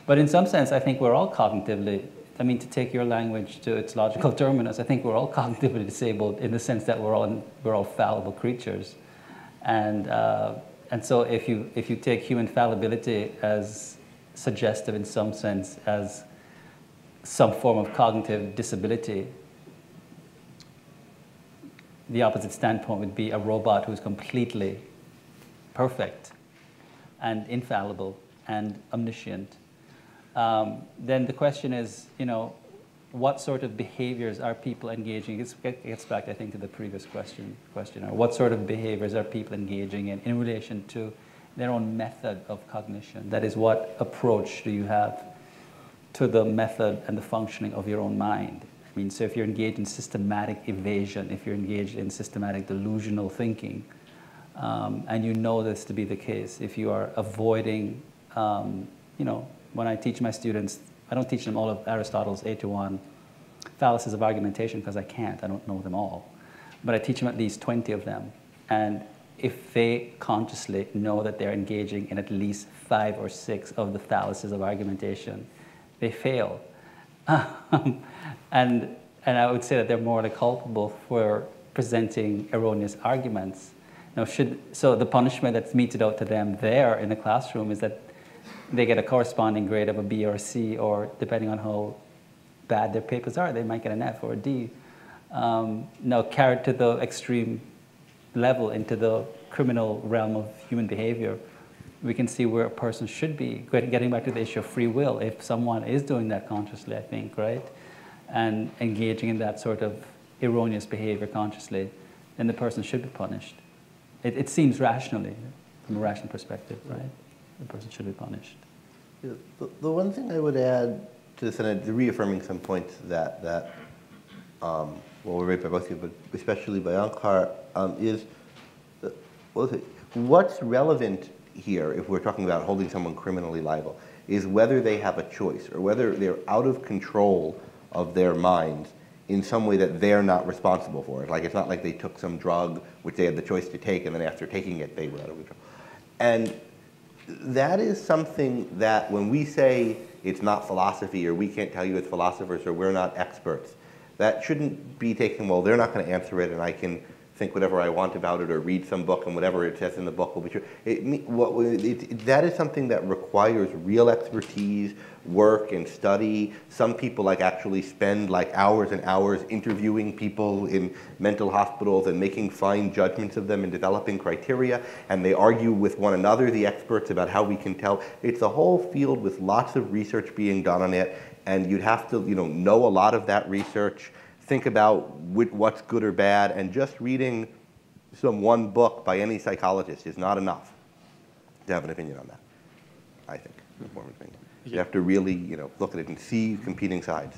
But in some sense, I think we're all cognitively, to take your language to its logical terminus, I think we're all cognitively disabled in the sense that we're all fallible creatures. And so if you take human fallibility as suggestive in some sense as some form of cognitive disability, the opposite standpoint would be a robot who's completely perfect and infallible and omniscient. Then the question is, what sort of behaviors are people engaging? It gets back, I think, to the previous questioner. What sort of behaviors are people engaging in relation to their own method of cognition? That is, what approach do you have to the method and the functioning of your own mind? I mean, so if you're engaged in systematic evasion, if you're engaged in systematic delusional thinking, and you know this to be the case, if you are avoiding, when I teach my students, I don't teach them all of Aristotle's 8 to 1 fallacies of argumentation because I can't, I don't know them all. But I teach them at least 20 of them. And if they consciously know that they're engaging in at least 5 or 6 of the fallacies of argumentation, they fail. And I would say that they're morally culpable for presenting erroneous arguments. So the punishment that's meted out to them there in the classroom is that they get a corresponding grade of a B or a C, or depending on how bad their papers are, they might get an F or a D. Now, carried to the extreme level into the criminal realm of human behavior, we can see where a person should be. Getting back to the issue of free will, if someone is doing that consciously, I think, right, and engaging in that sort of erroneous behavior consciously, then the person should be punished. It seems rationally, from a rational perspective, right? The person should be punished. Yeah, the one thing I would add to this, and reaffirming some points that were raised by both of you, but especially by Onkar, is what's relevant here, if we're talking about holding someone criminally liable, is whether they have a choice or whether they're out of control of their minds in some way that they're not responsible for it. Like, it's not like they took some drug which they had the choice to take, and then after taking it, they were out of control. And that is something that when we say it's not philosophy, or we can't tell you it's philosophers, or we're not experts, that shouldn't be taken, well, they're not going to answer it, and I can think whatever I want about it, or read some book, and whatever it says in the book will be true. That is something that requires real expertise, work, and study. Some people actually spend hours and hours interviewing people in mental hospitals and making fine judgments of them and developing criteria, and they argue with one another, the experts, about how we can tell. It's a whole field with lots of research being done on it, and you'd have to know a lot of that research, think about what's good or bad, and just reading some one book by any psychologist is not enough to have an opinion on that, I think. You have to really look at it and see competing sides.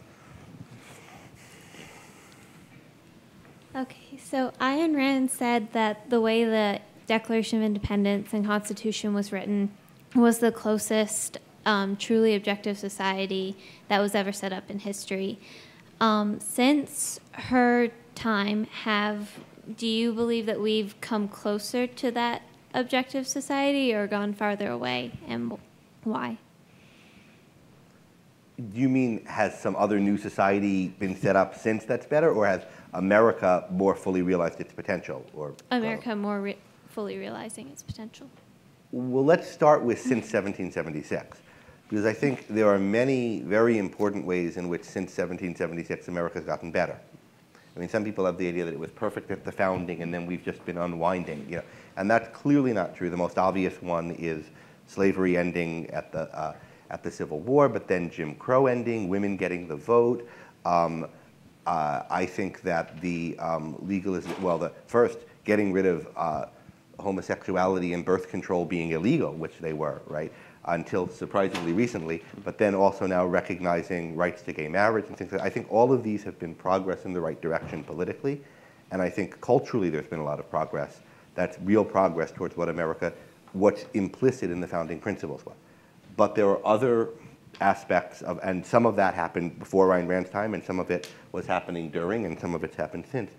Okay, so Ayn Rand said that the way the Declaration of Independence and Constitution was written was the closest truly objective society that was ever set up in history. Since her time, do you believe that we've come closer to that objective society or gone farther away, and why? Do you mean, has some other new society been set up since that's better, or has America more fully realized its potential? Or America more fully realizing its potential? Well, let's start with since 1776. Because I think there are many very important ways in which since 1776 America's gotten better. I mean, some people have the idea that it was perfect at the founding and then we've just been unwinding, and that's clearly not true. The most obvious one is slavery ending at the Civil War, but then Jim Crow ending, women getting the vote. I think that the the first getting rid of homosexuality and birth control being illegal, which they were, right? Until surprisingly recently, but then also now recognizing rights to gay marriage and things like that. I think all of these have been progress in the right direction politically, and I think culturally there's been a lot of progress. That's real progress towards what's implicit in the founding principles was. But there are other aspects of, and some of that happened before Ayn Rand's time, and some of it was happening during, and some of it's happened since.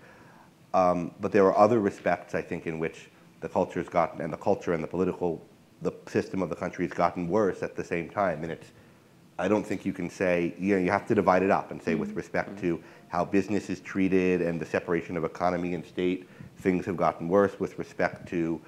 But there are other respects, I think, in which the culture's gotten, and the culture and the system of the country has gotten worse at the same time. And I don't think you can say, you have to divide it up and say with respect to how business is treated and the separation of economy and state, things have gotten worse. With respect to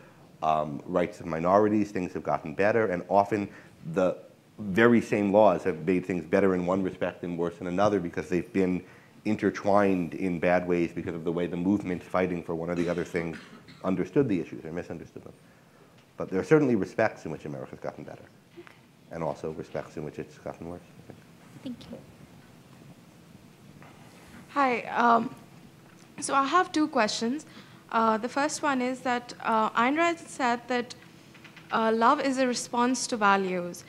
rights of minorities, things have gotten better. And often the very same laws have made things better in one respect and worse in another because they've been intertwined in bad ways because of the way the movement fighting for one or the other thing understood the issues or misunderstood them. But there are certainly respects in which America's gotten better, and also respects in which it's gotten worse, I think. Thank you. Hi. So I have two questions. The first one is that Ayn Rand said that love is a response to values,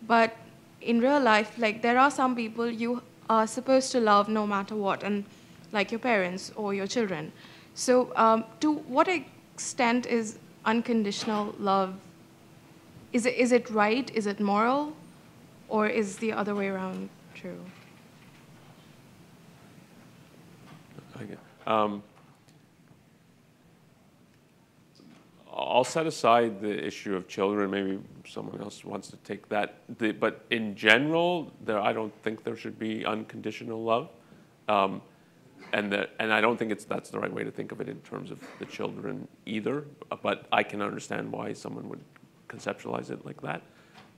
but in real life, like there are some people you are supposed to love no matter what, and like your parents or your children. So to what extent is unconditional love? Is it right? Is it moral? Or is the other way around true? I'll set aside the issue of children. Maybe someone else wants to take that. But in general, I don't think there should be unconditional love. And I don't think that's the right way to think of it in terms of the children either. But I can understand why someone would conceptualize it like that.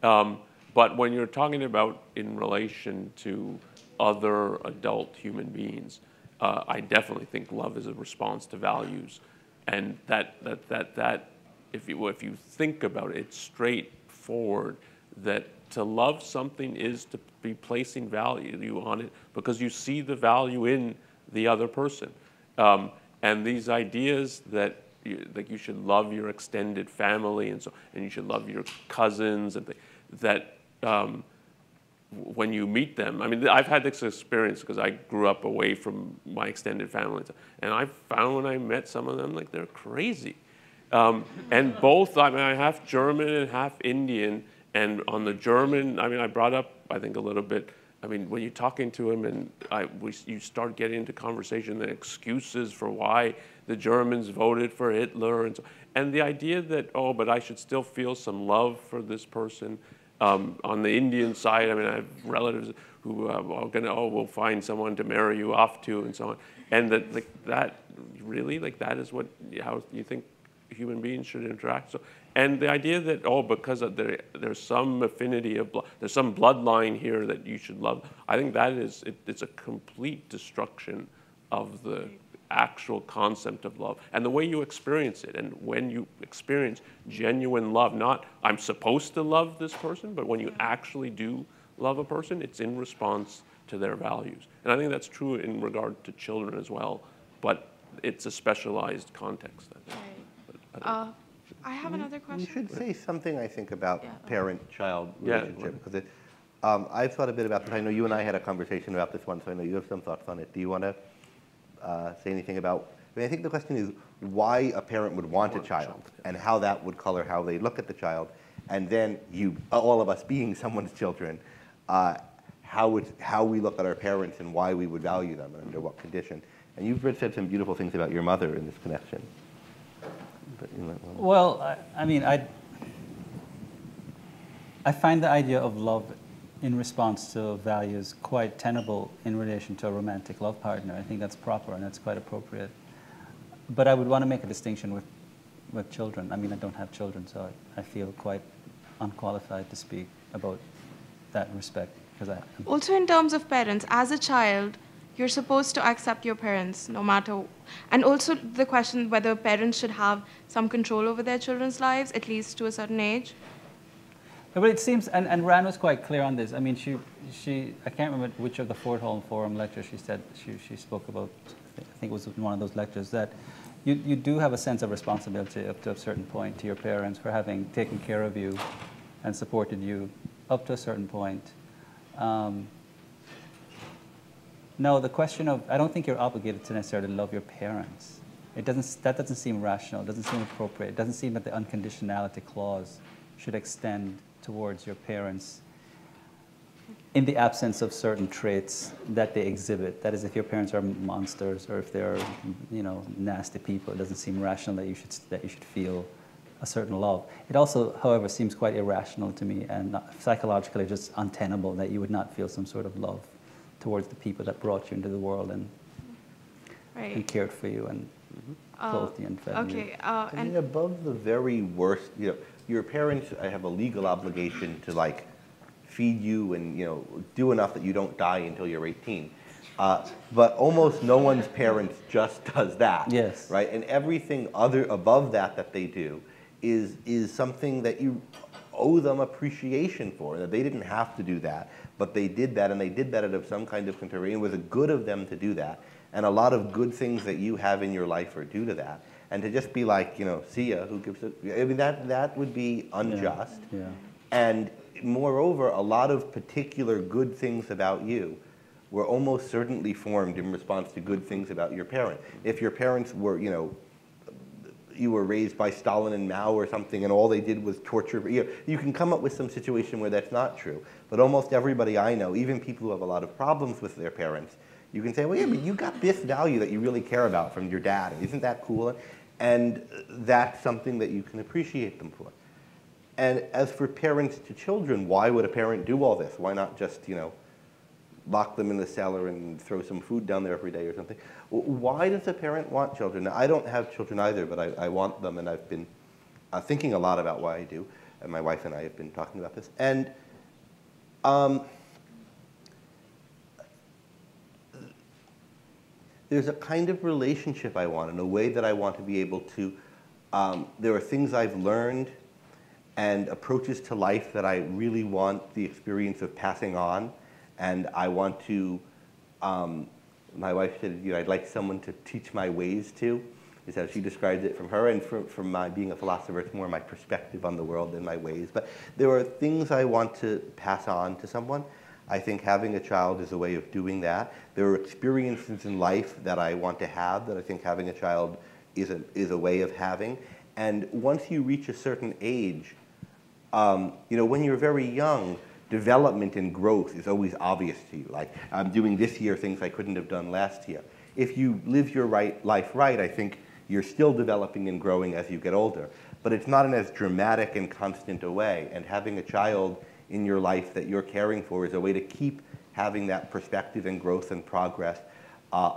But when you're talking about in relation to other adult human beings, I definitely think love is a response to values, and that if you think about it, it's straightforward that to love something is to be placing value on it because you see the value in the other person, and these ideas that you should love your extended family and you should love your cousins and that. When you meet them, I mean, I've had this experience because I grew up away from my extended family, and I found when I met some of them, like they're crazy. And both, I mean, I'm half German and half Indian, and on the German, I mean, I brought up, I think, a little bit, I mean, when you're talking to him and you start getting into conversation, the excuses for why the Germans voted for Hitler, and the idea that, oh, but I should still feel some love for this person. On the Indian side, I mean, I have relatives who are going to, we'll find someone to marry you off to, and so on. And that really, that is how you think human beings should interact. So, and the idea that, because there's some affinity of blood, there's some bloodline here that you should love, I think that is, it's a complete destruction of the actual concept of love and the way you experience it. And when you experience genuine love, not I'm supposed to love this person, but when you actually do love a person, it's in response to their values. And I think that's true in regard to children as well, but it's a specialized context. I have another question. You should say something, I think, about parent-child relationship, because I've thought a bit about this. I know you and I had a conversation about this once, so I know you have some thoughts on it. Do you want to say anything about, I mean, I think the question is why a parent would want a child and how that would color how they look at the child, and then all of us being someone's children, how we look at our parents and why we would value them and under what condition. And you've said some beautiful things about your mother in this connection. But well, I mean, I find the idea of love in response to values quite tenable in relation to a romantic love partner. I think that's proper and that's quite appropriate. But I would want to make a distinction with children. I mean, I don't have children, so I feel quite unqualified to speak about that respect. Also in terms of parents, as a child, you're supposed to accept your parents no matter, and also the question whether parents should have some control over their children's lives, at least to a certain age. But it seems, and Rand was quite clear on this. I mean, she I can't remember which of the Fort Hall Forum lectures she said, she spoke about, I think it was in one of those lectures, that you do have a sense of responsibility up to a certain point to your parents for having taken care of you and supported you up to a certain point. No, the question of, I don't think you're obligated to necessarily love your parents. That doesn't seem rational, it doesn't seem appropriate. It doesn't seem that the unconditionality clause should extend towards your parents in the absence of certain traits that they exhibit. That is, if your parents are monsters or if they're, nasty people, it doesn't seem rational that you should feel a certain love. It also, however, seems quite irrational to me and psychologically just untenable that you would not feel some sort of love towards the people that brought you into the world and cared for you and clothed you and fed you. I mean, above the very worst, your parents have a legal obligation to feed you and do enough that you don't die until you're 18. But almost no one's parents just does that. Yes. Right? And everything above that they do is something that you owe them appreciation for. That they didn't have to do that, but they did that, and they did that out of some kind of consideration. It was good of them to do that. And a lot of good things that you have in your life are due to that. And to just be like, you know, see ya, who gives it? I mean, that would be unjust. Yeah. And moreover, a lot of particular good things about you were almost certainly formed in response to good things about your parents. If your parents were, you know, you were raised by Stalin and Mao or something and all they did was torture, you can come up with some situation where that's not true. But almost everybody I know, even people who have a lot of problems with their parents, you can say, well, yeah, but you got this value that you really care about from your dad. Isn't that cool? And that's something that you can appreciate them for. And as for parents to children, why would a parent do all this? Why not just, you know, lock them in the cellar and throw some food down there every day or something? Why does a parent want children? Now, I don't have children either, but I want them, and I've been thinking a lot about why I do. And my wife and I have been talking about this. And there's a kind of relationship I want, in a way that I want to be able to, there are things I've learned and approaches to life that I really want the experience of passing on. And I want to, my wife said, you know, I'd like someone to teach my ways to, is how she describes it from her. And from my being a philosopher, it's more my perspective on the world than my ways. But there are things I want to pass on to someone. I think having a child is a way of doing that. There are experiences in life that I want to have that I think having a child is a way of having. And once you reach a certain age, you know, when you're very young, development and growth is always obvious to you. Like, I'm doing this year things I couldn't have done last year. If you live your life right, I think you're still developing and growing as you get older. But it's not in as dramatic and constant a way. And having a child in your life that you're caring for is a way to keep having that perspective and growth and progress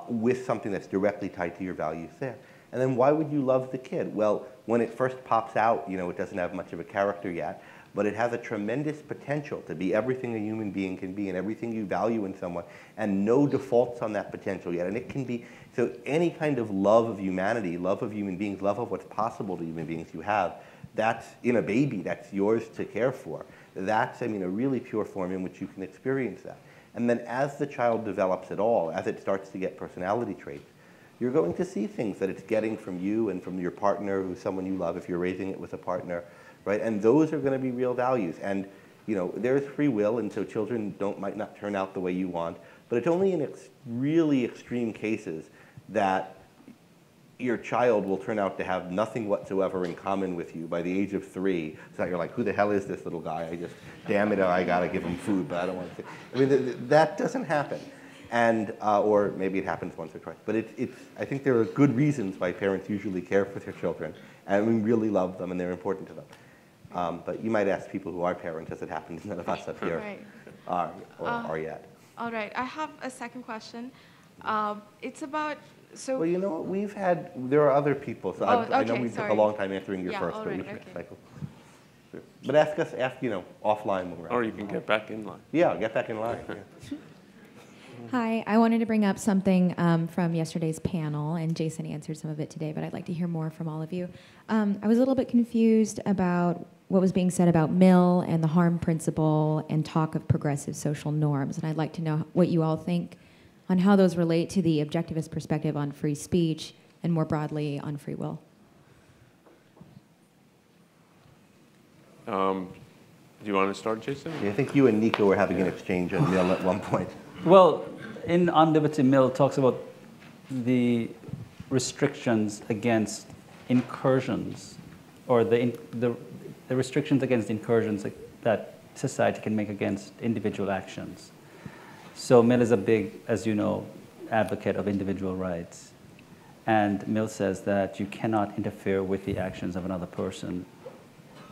with something that's directly tied to your values there. And then why would you love the kid? Well, when it first pops out, you know, it doesn't have much of a character yet, but it has a tremendous potential to be everything a human being can be and everything you value in someone, and no defaults on that potential yet. And it can be, so any kind of love of humanity, love of human beings, love of what's possible to human beings you have, that's in a baby, that's yours to care for. That's, I mean, a really pure form in which you can experience that. And then as the child develops at all, as it starts to get personality traits, you're going to see things that it's getting from you and from your partner, who's someone you love if you're raising it with a partner, right? And those are going to be real values. And, you know, there's free will, and so children might not turn out the way you want, but it's only in really extreme cases that your child will turn out to have nothing whatsoever in common with you by the age of 3. So you're like, who the hell is this little guy? I just, damn it, I got to give him food, but I don't want to. I mean, that doesn't happen. And, or maybe it happens once or twice. But I think there are good reasons why parents usually care for their children and we really love them and they're important to them. But you might ask people who are parents, as it happens, none of us up here are yet. All right, I have a second question. It's about, so. Well, you know what, there are other people, so I know we took a long time answering your first, but we should cycle. Sure. But ask, you know, offline when we're Or you can get back in line. Yeah, get back in line. Yeah. Hi, I wanted to bring up something from yesterday's panel, and Jason answered some of it today, but I'd like to hear more from all of you. I was a little bit confused about what was being said about Mill and the harm principle and talk of progressive social norms, and I'd like to know what you all think on how those relate to the objectivist perspective on free speech and more broadly on free will. Do you want to start, Jason? Yeah, I think you and Nico were having an exchange on Mill at one point. Well, On Liberty, Mill talks about the restrictions against incursions, or the restrictions against incursions that society can make against individual actions. So Mill is a big, as you know, advocate of individual rights. And Mill says that you cannot interfere with the actions of another person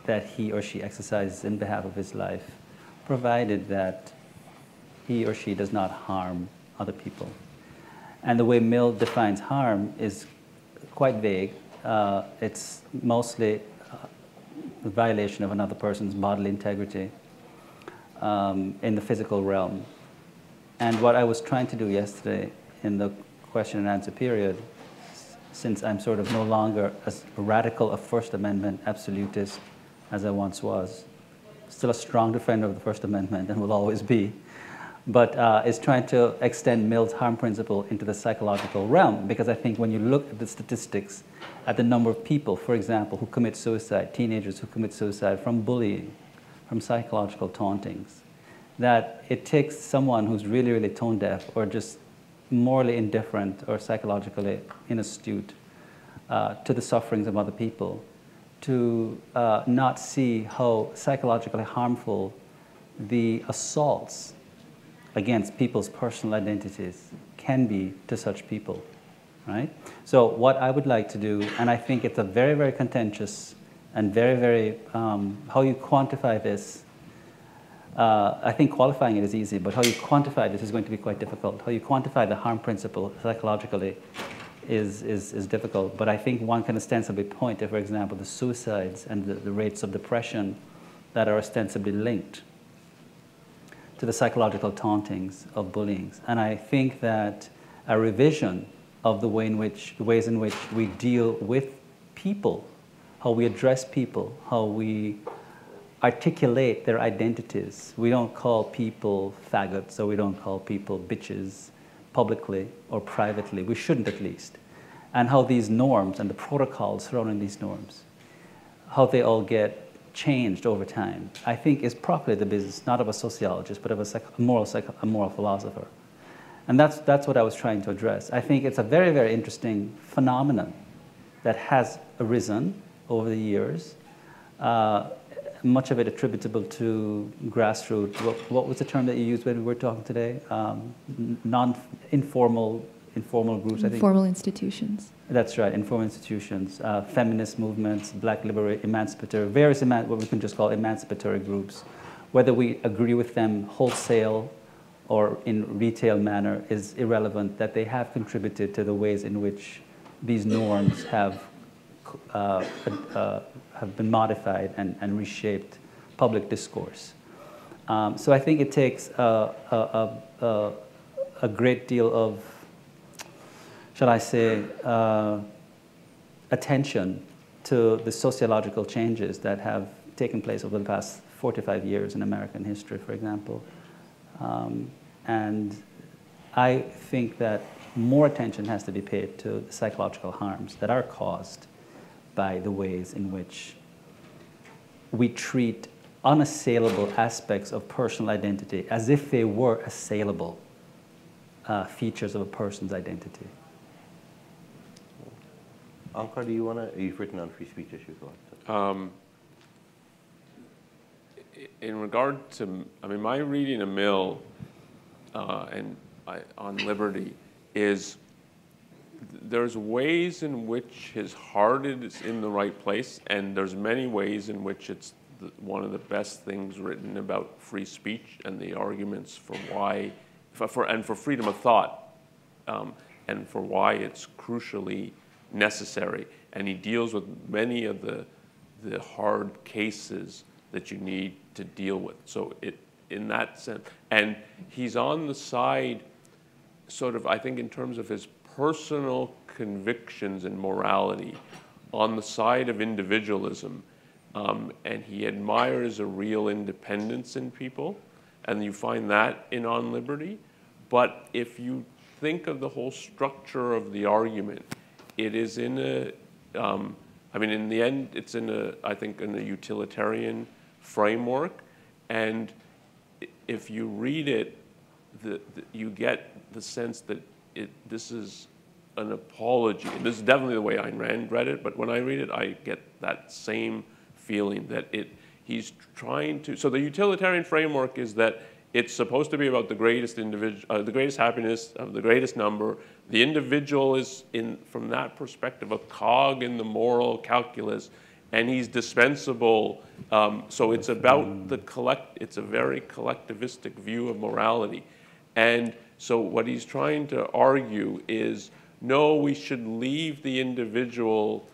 that he or she exercises in behalf of his life, provided that he or she does not harm other people. And the way Mill defines harm is quite vague. It's mostly the violation of another person's bodily integrity in the physical realm. And what I was trying to do yesterday in the question and answer period, since I'm sort of no longer as radical a First Amendment absolutist as I once was, still a strong defender of the First Amendment and will always be, but is trying to extend Mill's harm principle into the psychological realm, because I think when you look at the statistics, at the number of people, for example, who commit suicide, teenagers who commit suicide from bullying, from psychological tauntings, that it takes someone who's really, really tone deaf or just morally indifferent or psychologically inastute to the sufferings of other people to not see how psychologically harmful the assaults against people's personal identities can be to such people, right? So what I would like to do, and I think it's a very, very contentious and very, very, how you quantify this, I think qualifying it is easy, but how you quantify this is going to be quite difficult. How you quantify the harm principle psychologically is difficult, but I think one can ostensibly point to, for example, the suicides and the rates of depression that are ostensibly linked to the psychological tauntings of bullying. And I think that a revision of the ways in which we deal with people, how we address people, how we articulate their identities. We don't call people faggots, or we don't call people bitches publicly or privately. We shouldn't, at least. And how these norms and the protocols surrounding these norms, how they all get changed over time, I think is properly the business, not of a sociologist, but of a moral philosopher. And that's what I was trying to address. I think it's a very, very interesting phenomenon that has arisen over the years, much of it attributable to grassroots. What was the term that you used when we were talking today? Informal groups, I think. Informal institutions. That's right, informal institutions, feminist movements, black emancipatory, various what we can just call emancipatory groups. Whether we agree with them wholesale or in retail manner is irrelevant, that they have contributed to the ways in which these norms have been modified and reshaped public discourse. So I think it takes a great deal of, shall I say, attention to the sociological changes that have taken place over the past 45 years in American history, for example. And I think that more attention has to be paid to the psychological harms that are caused by the ways in which we treat unassailable aspects of personal identity as if they were assailable features of a person's identity. Onkar, do you want to? You've written on free speech issues a lot. In regard to, I mean, my reading of Mill on liberty is there's ways in which his heart is in the right place, and there's many ways in which it's one of the best things written about free speech and the arguments for why, for freedom of thought, and for why it's crucially necessary. And he deals with many of the hard cases that you need to deal with. So in that sense, and he's on the side, sort of, I think in terms of his personal convictions and morality, on the side of individualism, and he admires a real independence in people, and you find that in On Liberty. But if you think of the whole structure of the argument, it is in a, I mean, in the end, it's in a, I think, in a utilitarian framework, and if you read it, you get the sense that this is an apology. And this is definitely the way Ayn Rand read it, but when I read it, I get that same feeling that he's trying to, so the utilitarian framework is that it's supposed to be about the greatest the greatest happiness of the greatest number. The individual is, from that perspective, a cog in the moral calculus, and he's dispensable. So it's about the it's a very collectivistic view of morality. And so what he's trying to argue is, no, we should leave the individual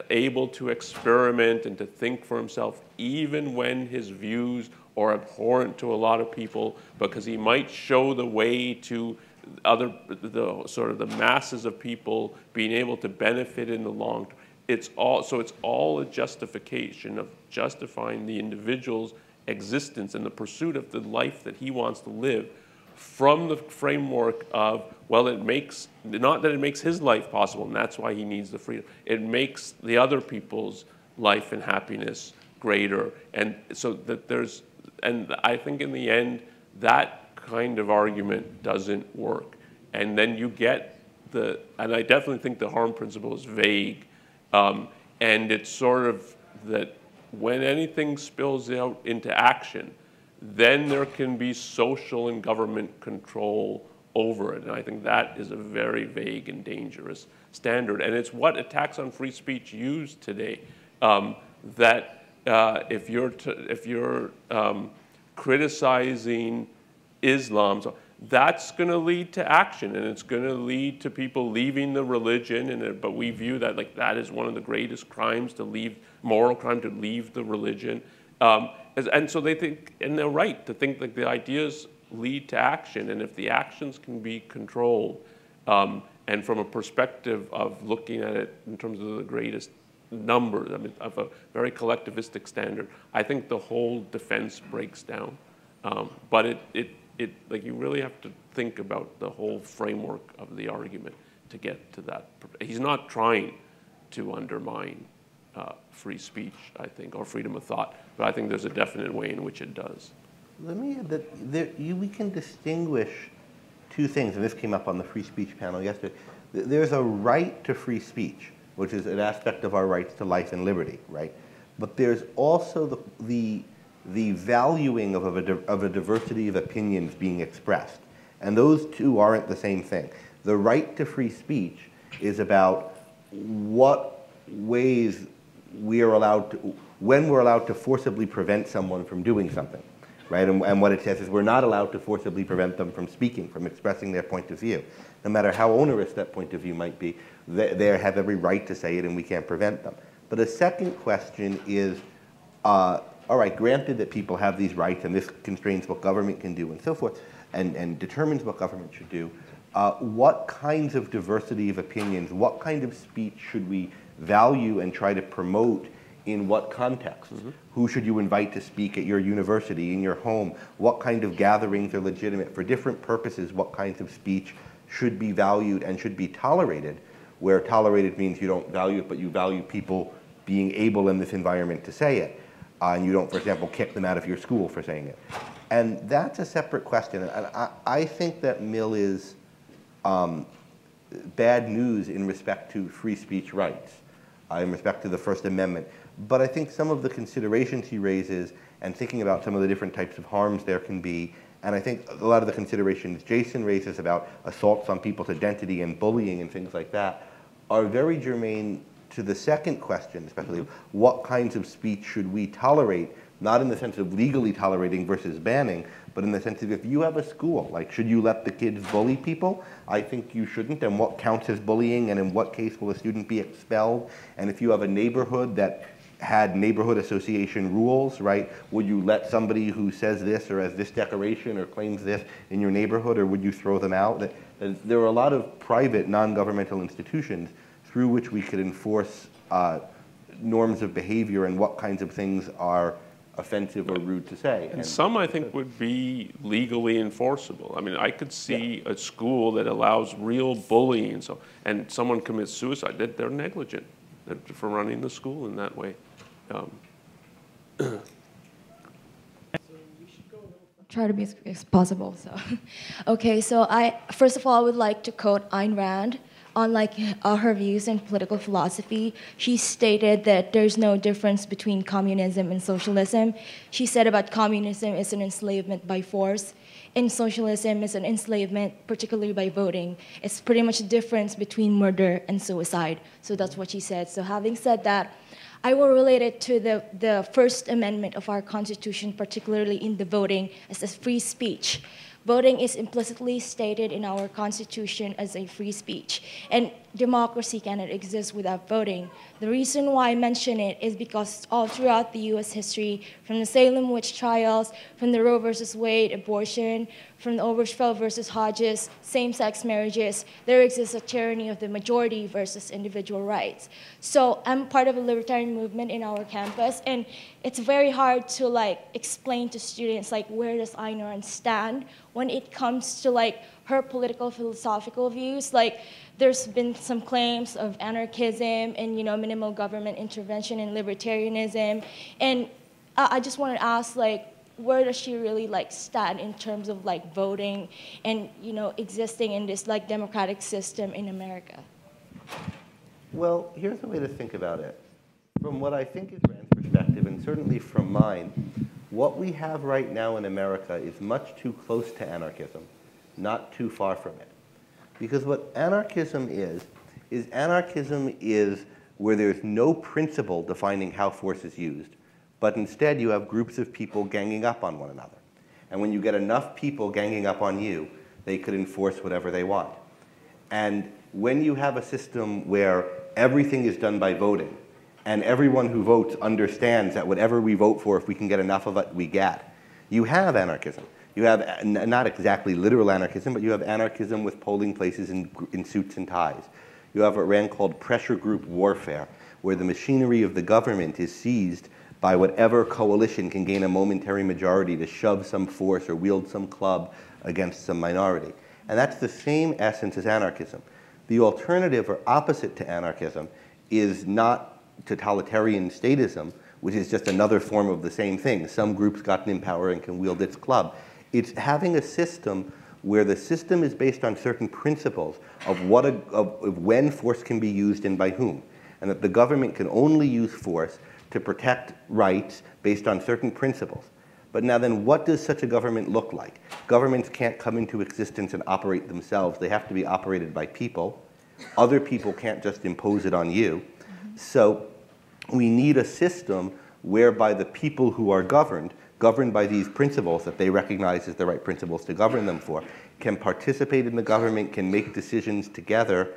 able to experiment and to think for himself, even when his views are abhorrent to a lot of people, because he might show the way to the masses of people being able to benefit in the long term. It's all a justification of justifying the individual's existence and the pursuit of the life that he wants to live from the framework of, well, it makes, not that it makes his life possible, and that's why he needs the freedom, it makes the other people's life and happiness greater. And so that there's, and I think in the end, that kind of argument doesn't work. And then you get the, and I definitely think the harm principle is vague. And it's sort of that when anything spills out into action, then there can be social and government control over it. And I think that is a very vague and dangerous standard. And it's what attacks on free speech use today. That if you're criticizing Islam, so that's going to lead to action, and it's going to lead to people leaving the religion. But we view that like that is one of the greatest crimes, to leave, moral crime, to leave the religion. And so they think, and they're right to think like the ideas lead to action, and if the actions can be controlled, and from a perspective of looking at it in terms of the greatest numbers, I mean, of a very collectivistic standard, I think the whole defense breaks down. But it like you really have to think about the whole framework of the argument to get to that. He's not trying to undermine free speech, I think, or freedom of thought, but I think there's a definite way in which it does. Let me add that we can distinguish two things, and this came up on the free speech panel yesterday. There's a right to free speech, which is an aspect of our rights to life and liberty, right? But there's also the valuing of a diversity of opinions being expressed. And those two aren't the same thing. The right to free speech is about what ways we are allowed to, when we're allowed to forcibly prevent someone from doing something, right? And what it says is we're not allowed to forcibly prevent them from speaking, from expressing their point of view. No matter how onerous that point of view might be, they have every right to say it and we can't prevent them. But a second question is, all right, granted that people have these rights and this constrains what government can do and so forth, and determines what government should do, what kinds of diversity of opinions, what kind of speech should we value and try to promote in what context? Mm-hmm. Who should you invite to speak at your university, in your home? What kind of gatherings are legitimate? For different purposes, what kinds of speech should be valued and should be tolerated, where tolerated means you don't value it, but you value people being able in this environment to say it. And you don't, for example, kick them out of your school for saying it. And that's a separate question. And I think that Mill is bad news in respect to free speech rights, in respect to the First Amendment. But I think some of the considerations he raises, and thinking about some of the different types of harms there can be, and I think a lot of the considerations Jason raises about assaults on people's identity and bullying and things like that, are very germane to the second question, especially what kinds of speech should we tolerate, not in the sense of legally tolerating versus banning, but in the sense of if you have a school, like should you let the kids bully people? I think you shouldn't, and what counts as bullying, and in what case will a student be expelled? And if you have a neighborhood that had neighborhood association rules, right, would you let somebody who says this or has this decoration or claims this in your neighborhood, or would you throw them out? There are a lot of private non-governmental institutions through which we could enforce norms of behavior and what kinds of things are offensive or rude to say. And some, I think, would be legally enforceable. I mean, I could see a school that allows real bullying, and someone commits suicide, they're negligent for running the school in that way. Try to be as possible. So, okay. So first of all, I would like to quote Ayn Rand. On her views in political philosophy, she stated that there's no difference between communism and socialism. She said about communism is an enslavement by force, and socialism is an enslavement, particularly by voting. It's pretty much the difference between murder and suicide. So that's what she said. So having said that, I will relate it to the First Amendment of our Constitution, particularly in the voting, as a free speech. Voting is implicitly stated in our Constitution as a free speech. And democracy cannot exist without voting. The reason why I mention it is because all throughout the US history, from the Salem witch trials, from the Roe versus Wade abortion, from the Obergefell versus Hodges, same-sex marriages, there exists a tyranny of the majority versus individual rights. So I'm part of a libertarian movement in our campus, and it's very hard to explain to students where does Ayn Rand stand when it comes to her political philosophical views. There's been some claims of anarchism and minimal government intervention and libertarianism, and I just want to ask where does she really stand in terms of voting and existing in this democratic system in America? Well, here's the way to think about it. From what I think is Rand's perspective, and certainly from mine, what we have right now in America is much too close to anarchism, not too far from it. Because what anarchism is anarchism is where there's no principle defining how force is used, but instead you have groups of people ganging up on one another. And when you get enough people ganging up on you, they could enforce whatever they want. And when you have a system where everything is done by voting, and everyone who votes understands that whatever we vote for, if we can get enough of it, we get, you have anarchism. You have not exactly literal anarchism, but you have anarchism with polling places in suits and ties. You have what Rand called pressure group warfare, where the machinery of the government is seized by whatever coalition can gain a momentary majority to shove some force or wield some club against some minority. And that's the same essence as anarchism. The alternative or opposite to anarchism is not totalitarian statism, which is just another form of the same thing. Some group's gotten in power and can wield its club. It's having a system where the system is based on certain principles of when force can be used and by whom, and that the government can only use force to protect rights based on certain principles. But now then, what does such a government look like? Governments can't come into existence and operate themselves. They have to be operated by people. Other people can't just impose it on you. So we need a system whereby the people who are governed by these principles that they recognize as the right principles to govern them for, can participate in the government, can make decisions together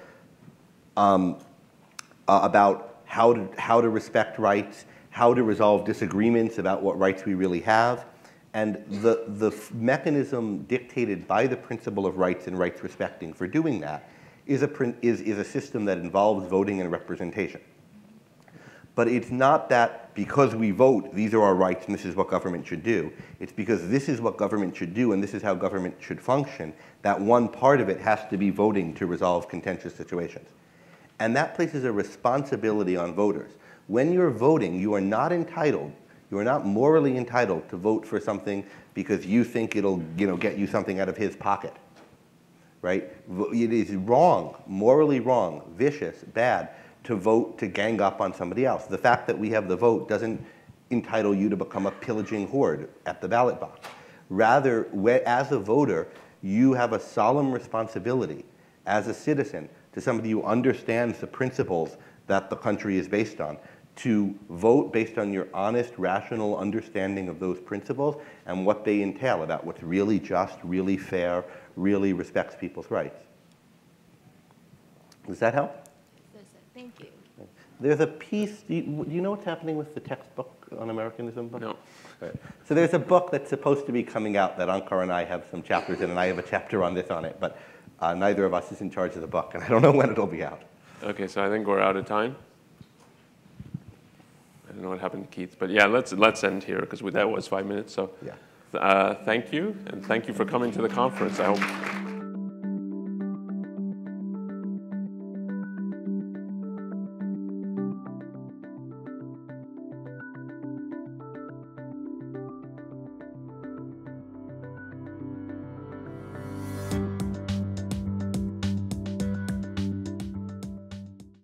about how to respect rights, how to resolve disagreements about what rights we really have. And the mechanism dictated by the principle of rights and rights respecting for doing that is a system that involves voting and representation. But it's not that because we vote, these are our rights and this is what government should do. It's because this is what government should do and this is how government should function, that one part of it has to be voting to resolve contentious situations. And that places a responsibility on voters. When you're voting, you are not entitled, you are not morally entitled to vote for something because you think it'll get you something out of his pocket, right? It is wrong, morally wrong, vicious, bad, to vote to gang up on somebody else. The fact that we have the vote doesn't entitle you to become a pillaging horde at the ballot box. Rather, as a voter, you have a solemn responsibility as a citizen to somebody who understands the principles that the country is based on, to vote based on your honest, rational understanding of those principles and what they entail about what's really just, really fair, really respects people's rights. Does that help? Thank you. There's a piece, do you know what's happening with the textbook on Americanism? No. Right. So there's a book that's supposed to be coming out that Onkar and I have some chapters in, and I have a chapter on it, but neither of us is in charge of the book, and I don't know when it'll be out. Okay, so I think we're out of time. I don't know what happened to Keith, but yeah, let's end here because that was 5 minutes. So yeah. Thank you, and thank you for coming to the conference. I hope.